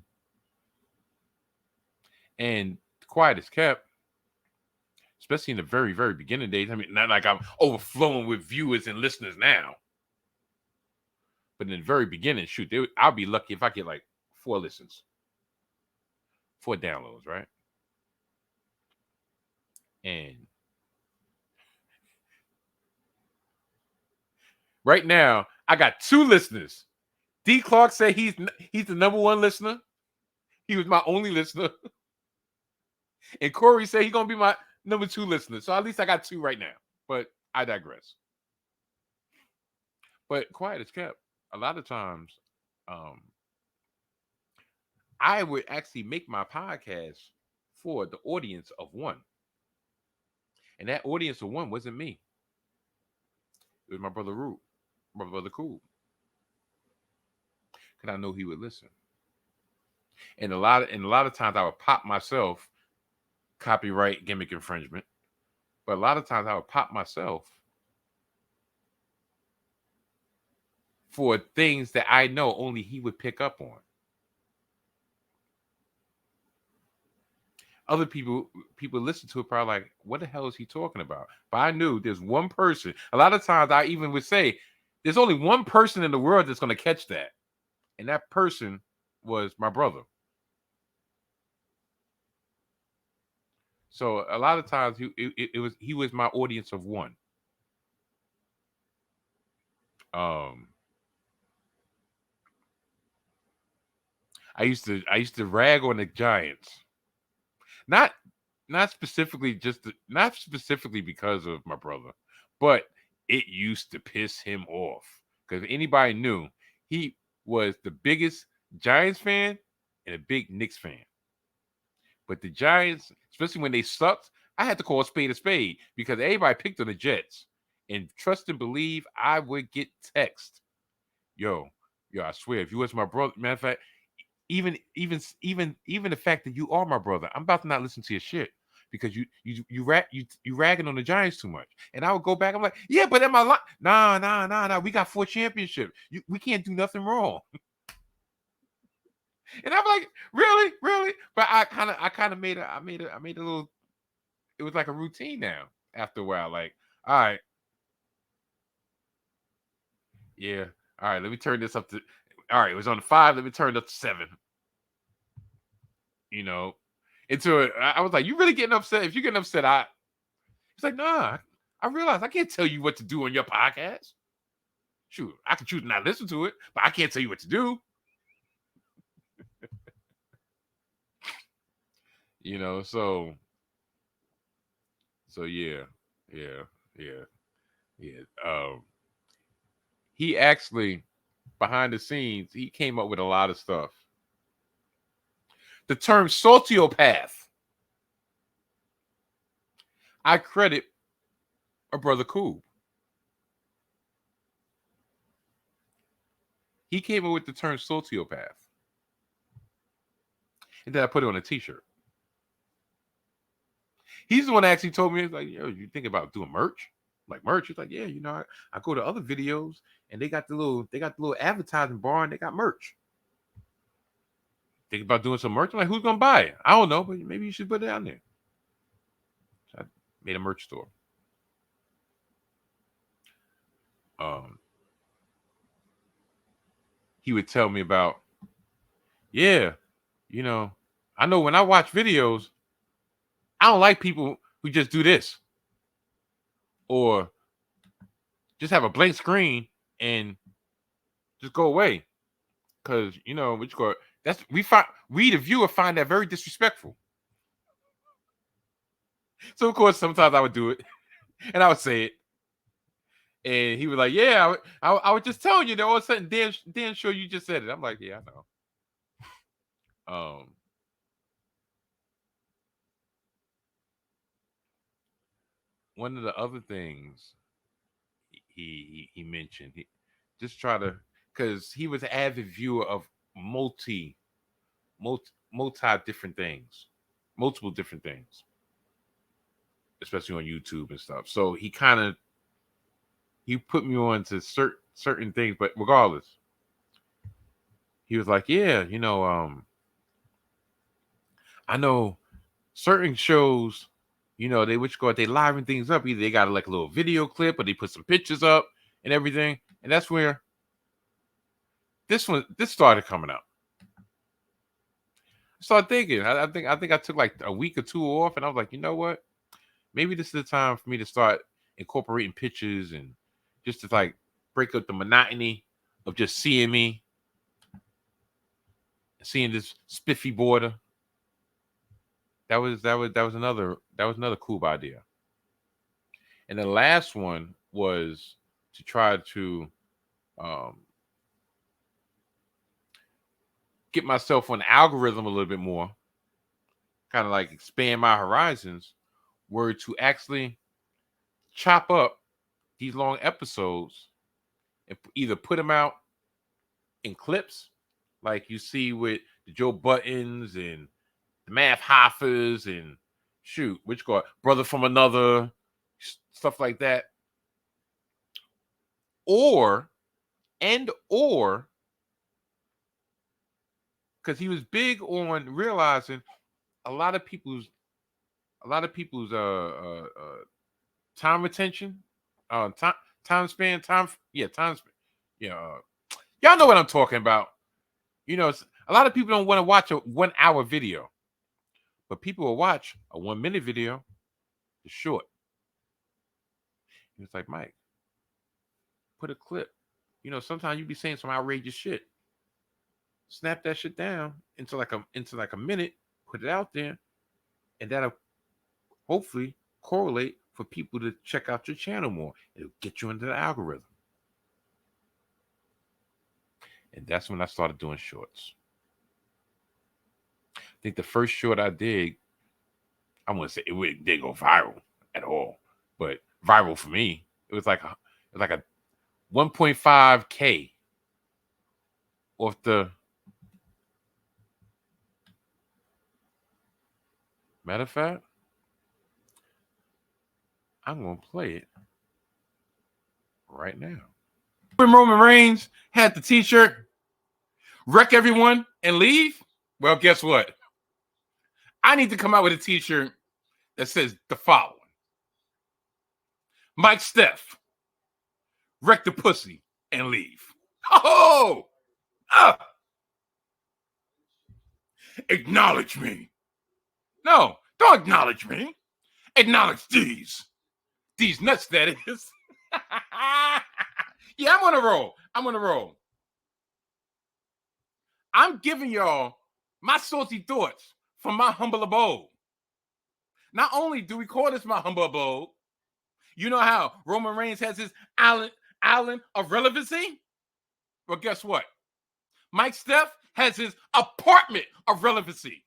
And quiet as kept, especially in the very, very beginning days. I mean, not like I'm overflowing with viewers and listeners now. But in the very beginning, shoot, I'll be lucky if I get like 4 listens, 4 downloads, right? And right now, I got 2 listeners. D. Clark said he's the number 1 listener. He was my only listener. And Corey said he's gonna be my number 2 listener. So at least I got 2 right now. But I digress. But quiet as kept, a lot of times, I would actually make my podcast for the audience of 1. And that audience of 1 wasn't me. It was my brother Root, my brother Cool. Because I know he would listen. And a lot of times I would pop myself, copyright gimmick infringement. But a lot of times I would pop myself for things that I know only he would pick up on. Other people listen to it probably like, what the hell is he talking about? But I knew there's one person. A lot of times I even would say, there's only one person in the world that's going to catch that. And that person was my brother. So a lot of times he was my audience of 1. I used to rag on the Giants. Not specifically because of my brother, but it used to piss him off. Because anybody knew, he was the biggest Giants fan and a big Knicks fan. But the Giants, especially when they sucked, I had to call a spade because everybody picked on the Jets. And trust and believe, I would get text. Yo, I swear, if you was my brother, matter of fact, even the fact that you are my brother, I'm about to not listen to your shit because you ragging on the Giants too much. And I would go back, I'm like, yeah, but am I like, nah, we got 4 championships. We can't do nothing wrong. And I'm like, really? But I kind of made a little. It was like a routine now. After a while, like, all right, yeah, all right. Let me turn this up to. All right, it was on 5. Let me turn it up to 7. You know, I was like, you really getting upset? If you're getting upset, He's like, nah. I realize I can't tell you what to do on your podcast. Shoot, I can choose not to listen to it, but I can't tell you what to do. So yeah. He actually, behind the scenes, he came up with a lot of stuff. The term sociopath, I credit or Brother Coob. He came up with the term sociopath. And then I put it on a t-shirt. He's the one that actually told me, like, yo, you think about doing merch? Like merch? He's like, yeah, I go to other videos and they got the little advertising bar and they got merch. Think about doing some merch. I'm like, who's gonna buy it? I don't know, but maybe you should put it down there. So I made a merch store. He would tell me about, yeah, I know when I watch videos, I don't like people who just do this or just have a blank screen and just go away. Cause which go that's we the viewer find that very disrespectful. So of course sometimes I would do it and I would say it. And he was like, yeah, I was just telling you that all of a sudden Dan sure you just said it. I'm like, yeah, I know. One of the other things he mentioned, he just try to, because he was an avid viewer of multi different things, multiple different things, especially on YouTube and stuff. So he put me on to certain things, but regardless, he was like, yeah, I know certain shows, they they liven things up. Either they got like a little video clip or they put some pictures up and everything. And that's where this started coming out. I started thinking, I think I took like a week or two off, and I was like, you know what? Maybe this is the time for me to start incorporating pictures and just to like break up the monotony of just seeing me, seeing this spiffy border. That was another cool idea. And the last one was to try to um, get myself on the algorithm a little bit more, kind of like expand my horizons, were to actually chop up these long episodes and either put them out in clips, like you see with the Joe Buttons and the Math Hoffers and which go Brother from Another, stuff like that, or because he was big on realizing a lot of people's time retention, time span, time span. Yeah, y'all know what I'm talking about. A lot of people don't want to watch a 1 hour video, but people will watch a 1 minute video. It's short. It's like, Mike, put a clip. Sometimes you be saying some outrageous shit. Snap that shit down into like a minute. Put it out there, and that'll hopefully correlate for people to check out your channel more. It'll get you into the algorithm. And that's when I started doing shorts. I think the first short I did, I wouldn't say it didn't go viral at all, but viral for me, it was like a 1.5K off the. Matter of fact, I'm gonna play it right now. When Roman Reigns had the T-shirt, "Wreck everyone and leave," well, guess what? I need to come out with a T-shirt that says the following: Mike Steph, wreck the pussy and leave. Oh, acknowledge me. No, don't acknowledge me. Acknowledge these nuts. That is. Yeah, I'm on a roll. I'm giving y'all my salty thoughts from my humble abode. Not only do we call this my humble abode, you know how Roman Reigns has his island of relevancy? Well, guess what? Mike Steph has his apartment of relevancy.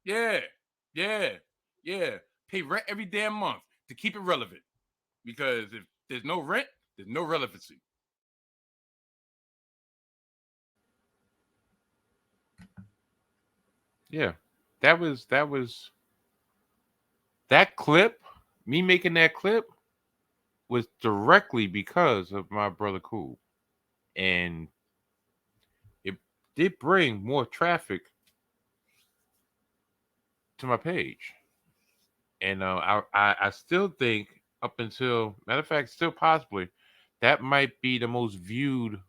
Yeah. Pay rent every damn month to keep it relevant. because if there's no rent, there's no relevancy. Yeah, that clip. Me making that clip was directly because of my brother Cool, and it did bring more traffic to my page. And I still think up until matter of fact, still possibly that might be the most viewed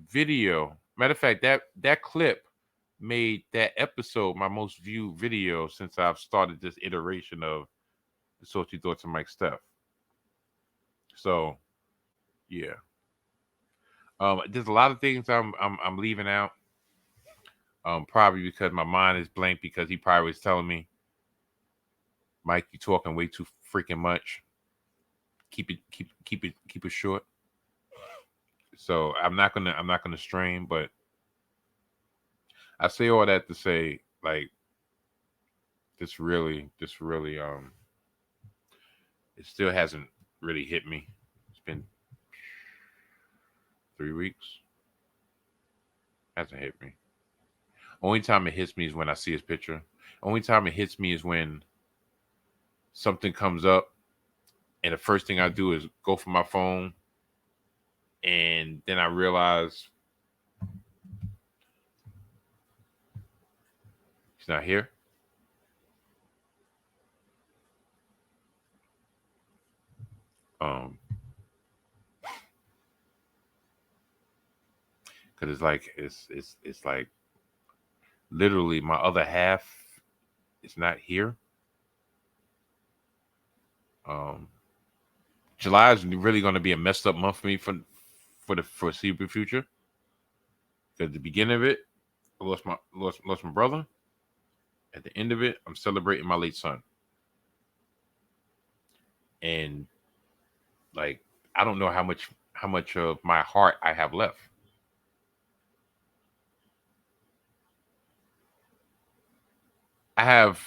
video. Matter of fact, that clip made that episode my most viewed video since I've started this iteration of the Salty Thoughts of Mike Steph. So yeah, there's a lot of things I'm leaving out. Probably because my mind is blank because he probably was telling me, Mike, you talking way too freaking much. Keep it short. So I'm not gonna strain, but I say all that to say like this really it still hasn't really hit me. It's been 3 weeks. Hasn't hit me. Only time it hits me is when I see his picture. Only time it hits me is when something comes up and the first thing I do is go for my phone and then I realize he's not here. Um, because it's like literally my other half is not here. Um, July is really going to be a messed up month for me for the foreseeable future. Because at the beginning of it, I lost my brother. At the end of it, I'm celebrating my late son, and like I don't know how much of my heart I have left. I have,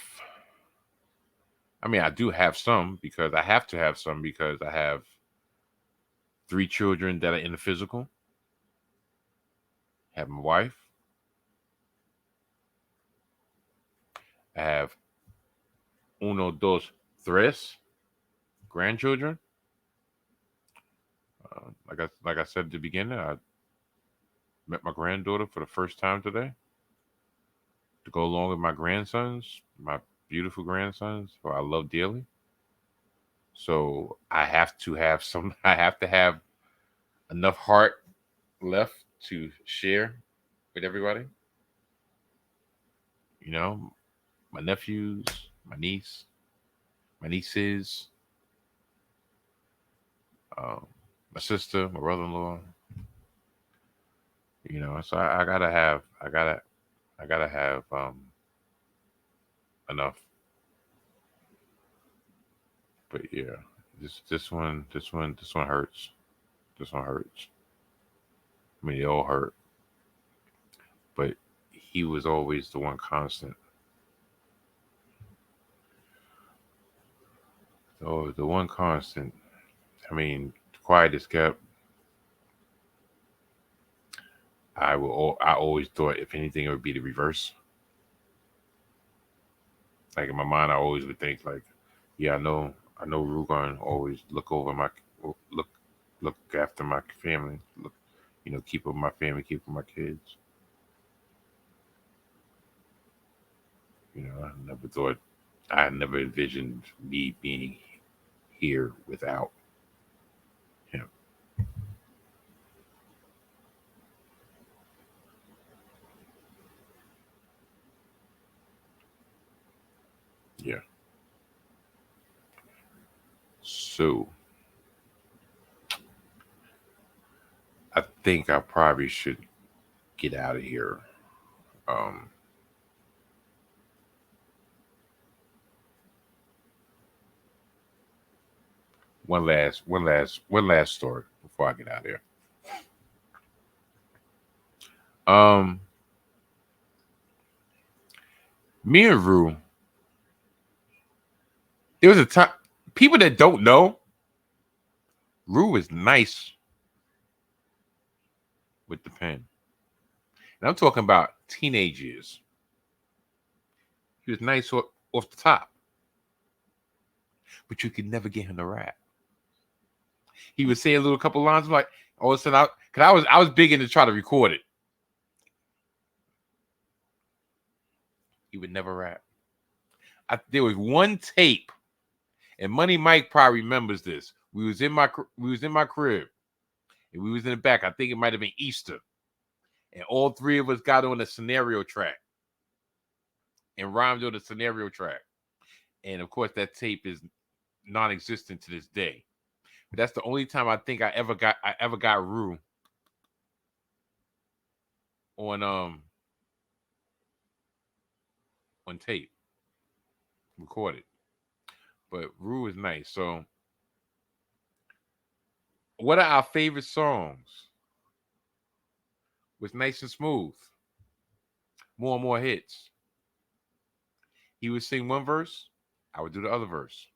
I mean, I do have some because I have to have some because I have 3 children that are in the physical. I have my wife. I have uno, dos, tres grandchildren. Like I said at the beginning, I met my granddaughter for the first time today to go along with my grandsons, my beautiful grandsons, who I love dearly. So I have to have some. I have to have enough heart left to share with everybody. You know, my nephews, my niece, my nieces, um, my sister, my brother-in-law. So I gotta have enough. But yeah, this one hurts. This one hurts. I mean, they all hurt, but he was always the one constant. Oh, the one constant. I mean, quiet as kept. I always thought if anything it would be the reverse. Like in my mind, I always would think like, yeah, I know Rugon always look look after my family, keep up my family, keep up my kids. I never thought, I never envisioned me being here without him. Yeah. So I think I probably should get out of here. Um, one last story before I get out of here. Um, Me and Rue, there was a time. people that don't know, Rue is nice with the pen. And I'm talking about teenage years. He was nice off the top, but you could never get him to rap. He would say a little couple lines, like all of a sudden, because I was big in to try to record it. He would never rap. There was one tape, and Money Mike probably remembers this. We was in my crib, and we was in the back. I think it might have been Easter, and all three of us got on a scenario track and rhymed on the scenario track. And of course, that tape is non-existent to this day. But that's the only time I think I ever got Rue on tape, recorded. But Rue is nice. So, what are our favorite songs? Was Nice and Smooth. More and More Hits. He would sing one verse, I would do the other verse.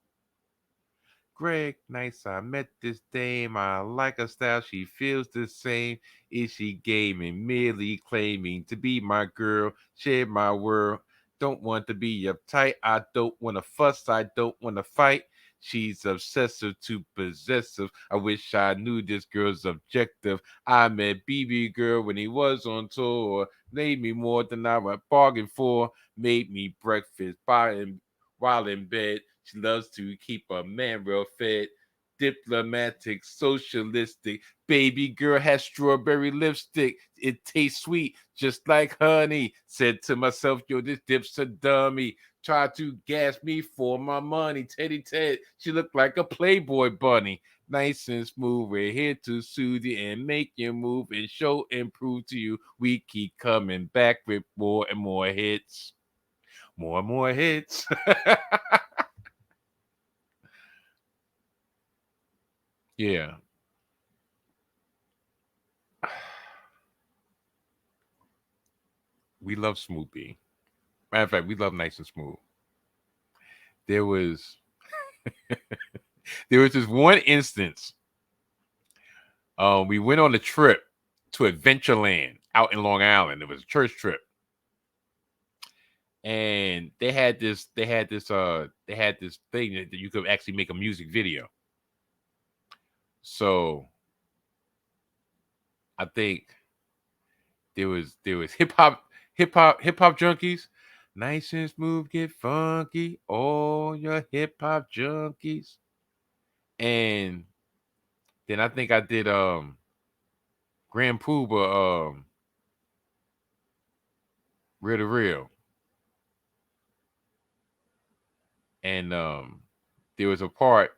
Greg, nice, I met this dame. I like her style, she feels the same. Is she gaming, merely claiming to be my girl, share my world? Don't want to be uptight, I don't want to fuss, I don't want to fight. She's obsessive to possessive. I wish I knew this girl's objective. I met BB Girl when he was on tour. Made me more than I would bargain for. Made me breakfast while in bed. She loves to keep a man well fed. Diplomatic, socialistic. Baby girl has strawberry lipstick. It tastes sweet, just like honey. Said to myself, yo, this dip's a dummy. Tried to gas me for my money. Teddy Ted, she looked like a Playboy bunny. Nice and smooth, we're here to soothe you and make you move and show and prove to you. We keep coming back with more and more hits. More and more hits. Yeah. We love Smooth B. Matter of fact, we love Nice and Smooth. There was this one instance. We went on a trip to Adventureland out in Long Island. It was a church trip. And they had this thing that you could actually make a music video. So I think there was hip hop junkies. Nice and smooth, get funky, all your hip hop junkies. And then I think I did Grand Pooba Real to Real. And there was a part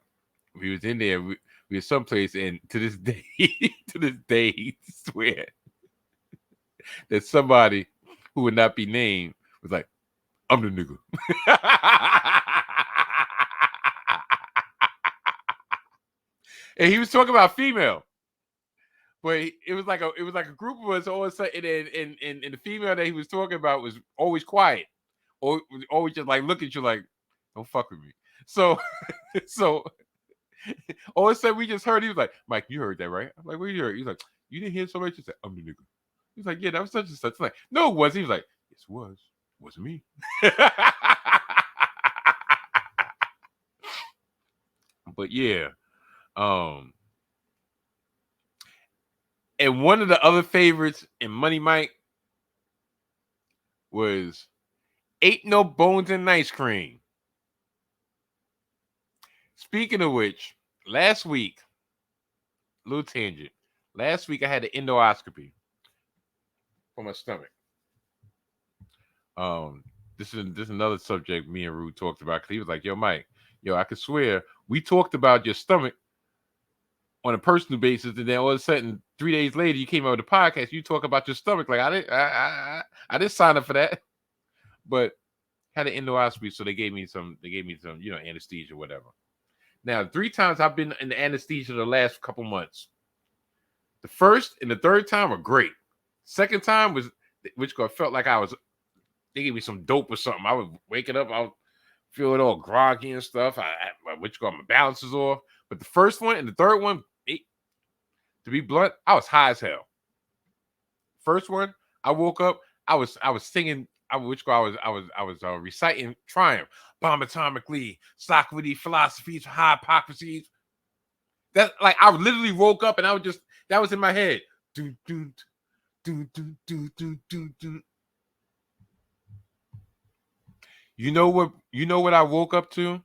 we was in there, we were someplace, and to this day, he swear that somebody who would not be named was like, I'm the nigga. And he was talking about female. But it was like a group of us all of a sudden, and the female that he was talking about was always quiet. Or always just like look at you like, don't fuck with me. So all of a sudden we just heard, he was like, Mike, you heard that, right? I'm like, what you heard? He's like, you didn't hear somebody just say, I'm the nigga. He's like, yeah, that was such and such. I'm like, no, it wasn't. He was like, yes, it was. It wasn't me. But yeah. And one of the other favorites in Money Mike was Ain't No Bones in Ice Cream. Speaking of which, last week, little tangent. Last week I had an endoscopy for my stomach. This is another subject me and Rue talked about, because he was like, yo, Mike, I could swear we talked about your stomach on a personal basis, and then all of a sudden 3 days later you came out with a podcast, you talk about your stomach. Like I didn't sign up for that. But had an endoscopy, so they gave me some anesthesia, whatever. Now, 3 times I've been in the anesthesia the last couple months. The first and the third time were great. Second time was, which felt like they gave me some dope or something. I was waking up, I was feeling all groggy and stuff. What you call my balance is off. But the first one and the third one, to be blunt, I was high as hell. First one, I woke up, I was singing. I was reciting Triumph, bomb atomically, Socrates, philosophies, high hypocrisies. That like I literally woke up and I was just that was in my head. Do do do do do do do do. You know what? You know what I woke up to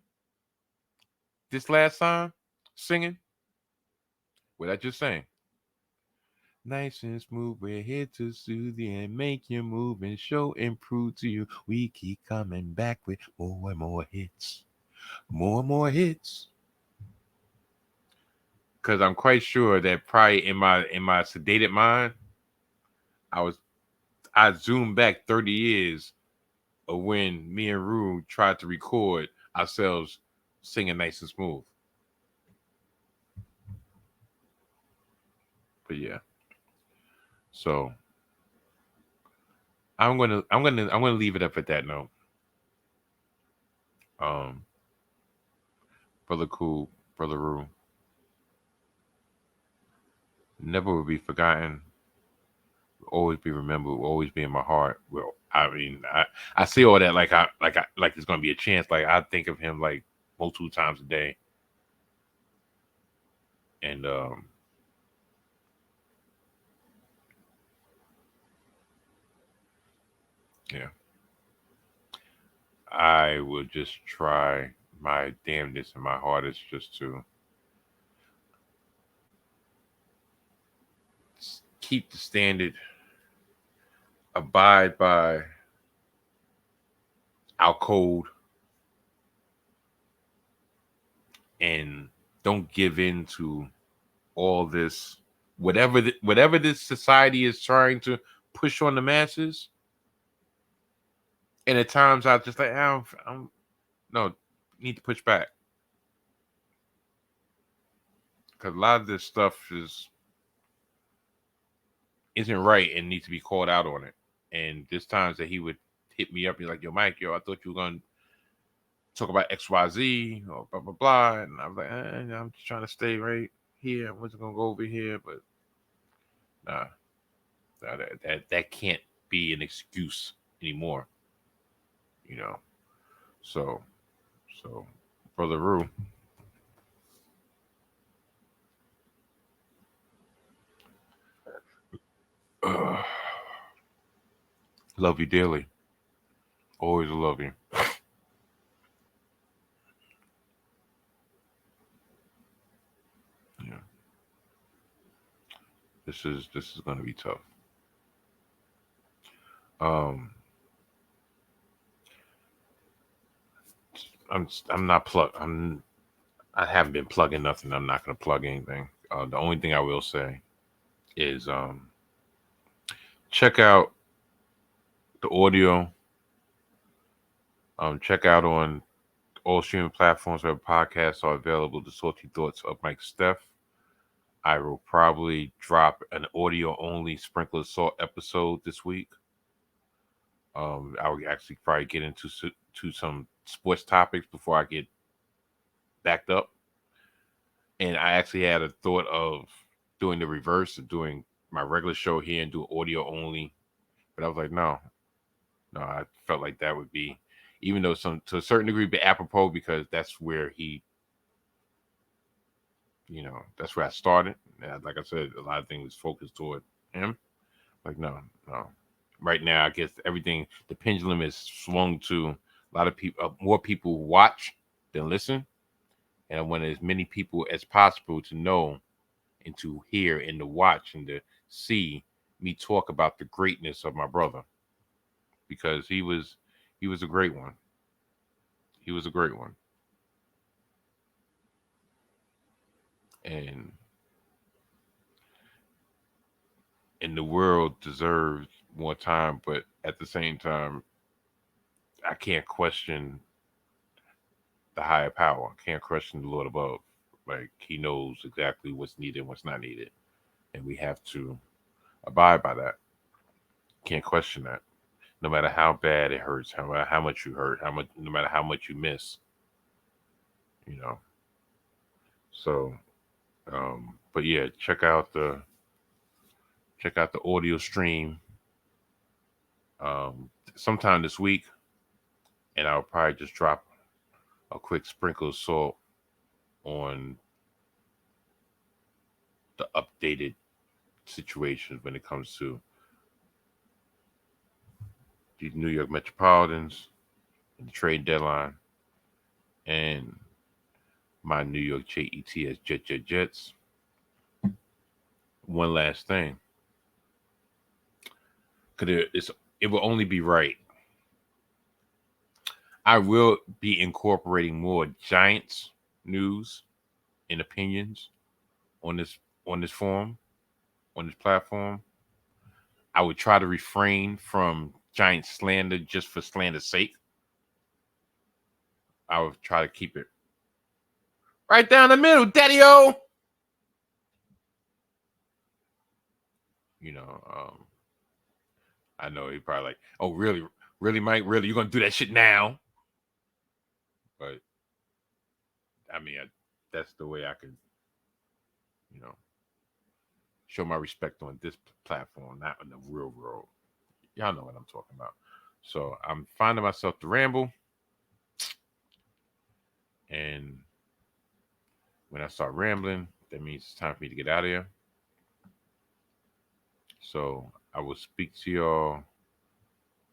this last time singing? What I just sang. Nice and smooth, we're here to soothe you and make you move and show and prove to you. We keep coming back with more and more hits. More and more hits. Because I'm quite sure that probably in my sedated mind, I was I zoomed back 30 years of when me and Rue tried to record ourselves singing nice and smooth. But yeah. So I'm gonna leave it up at that note. Um Brother Cool, Brother Rue. Never will be forgotten, will always be remembered, will always be in my heart. Well, I mean, I say all that like there's gonna be a chance. Like I think of him like multiple times a day. And yeah. I will just try my damnedest and my hardest just to keep the standard, abide by our code, and don't give in to all this whatever this society is trying to push on the masses. And at times I just like I'm no need to push back because a lot of this stuff isn't right and needs to be called out on it. And there's times that he would hit me up, he's like, "Yo, Mike, I thought you were gonna talk about XYZ or blah blah blah," and I was like, "I'm just trying to stay right here. I wasn't gonna go over here, but nah, that can't be an excuse anymore, you know." So, so, Brother Rue, love you dearly. Always love you. Yeah, this is gonna be tough. Um, I'm not plug. I haven't been plugging nothing. I'm not gonna plug anything. The only thing I will say is check out the audio. Check out on all streaming platforms where podcasts are available. The Salty Thoughts of Mike Steph. I will probably drop an audio only sprinkle of salt episode this week. I will actually probably get into to some sports topics before I get backed up. And I actually had a thought of doing the reverse of doing my regular show here and do audio only. But I was like, no, no, I felt like that would be, even though some to a certain degree, be apropos because that's where he, that's where I started. And like I said, a lot of things focused toward him. Like, no, no. Right now, I guess everything, the pendulum is swung to a lot of people, more people watch than listen. And I want as many people as possible to know and to hear and to watch and to see me talk about the greatness of my brother because he was a great one. He was a great one. And the world deserves more time, but at the same time, I can't question the higher power. I can't question the Lord above. Like he knows exactly what's needed and what's not needed. And we have to abide by that. Can't question that. no matter how bad it hurts, how much you hurt, no matter how much you miss, you know. So, but yeah, check out the audio stream sometime this week, and I'll probably just drop a quick sprinkle of salt on the updated situations when it comes to the New York Metropolitans, and the trade deadline, and my New York Jets, Jets. One last thing, because it will only be right. I will be incorporating more Giants news and opinions on this forum, on this platform. I would try to refrain from Giant slander just for slander's sake. I would try to keep it right down the middle, Daddy-O. You know, I know he probably like, oh, really, really, Mike, really, you're gonna do that shit now? But I mean, that's the way I could, you know, show my respect on this platform, not in the real world. Y'all know what I'm talking about. So I'm finding myself to ramble, and when I start rambling, that means it's time for me to get out of here. So I will speak to y'all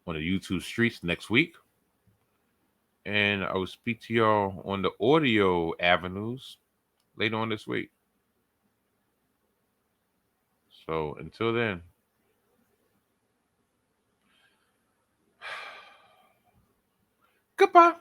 on the YouTube streets next week. And I will speak to y'all on the audio avenues later on this week. So until then, goodbye.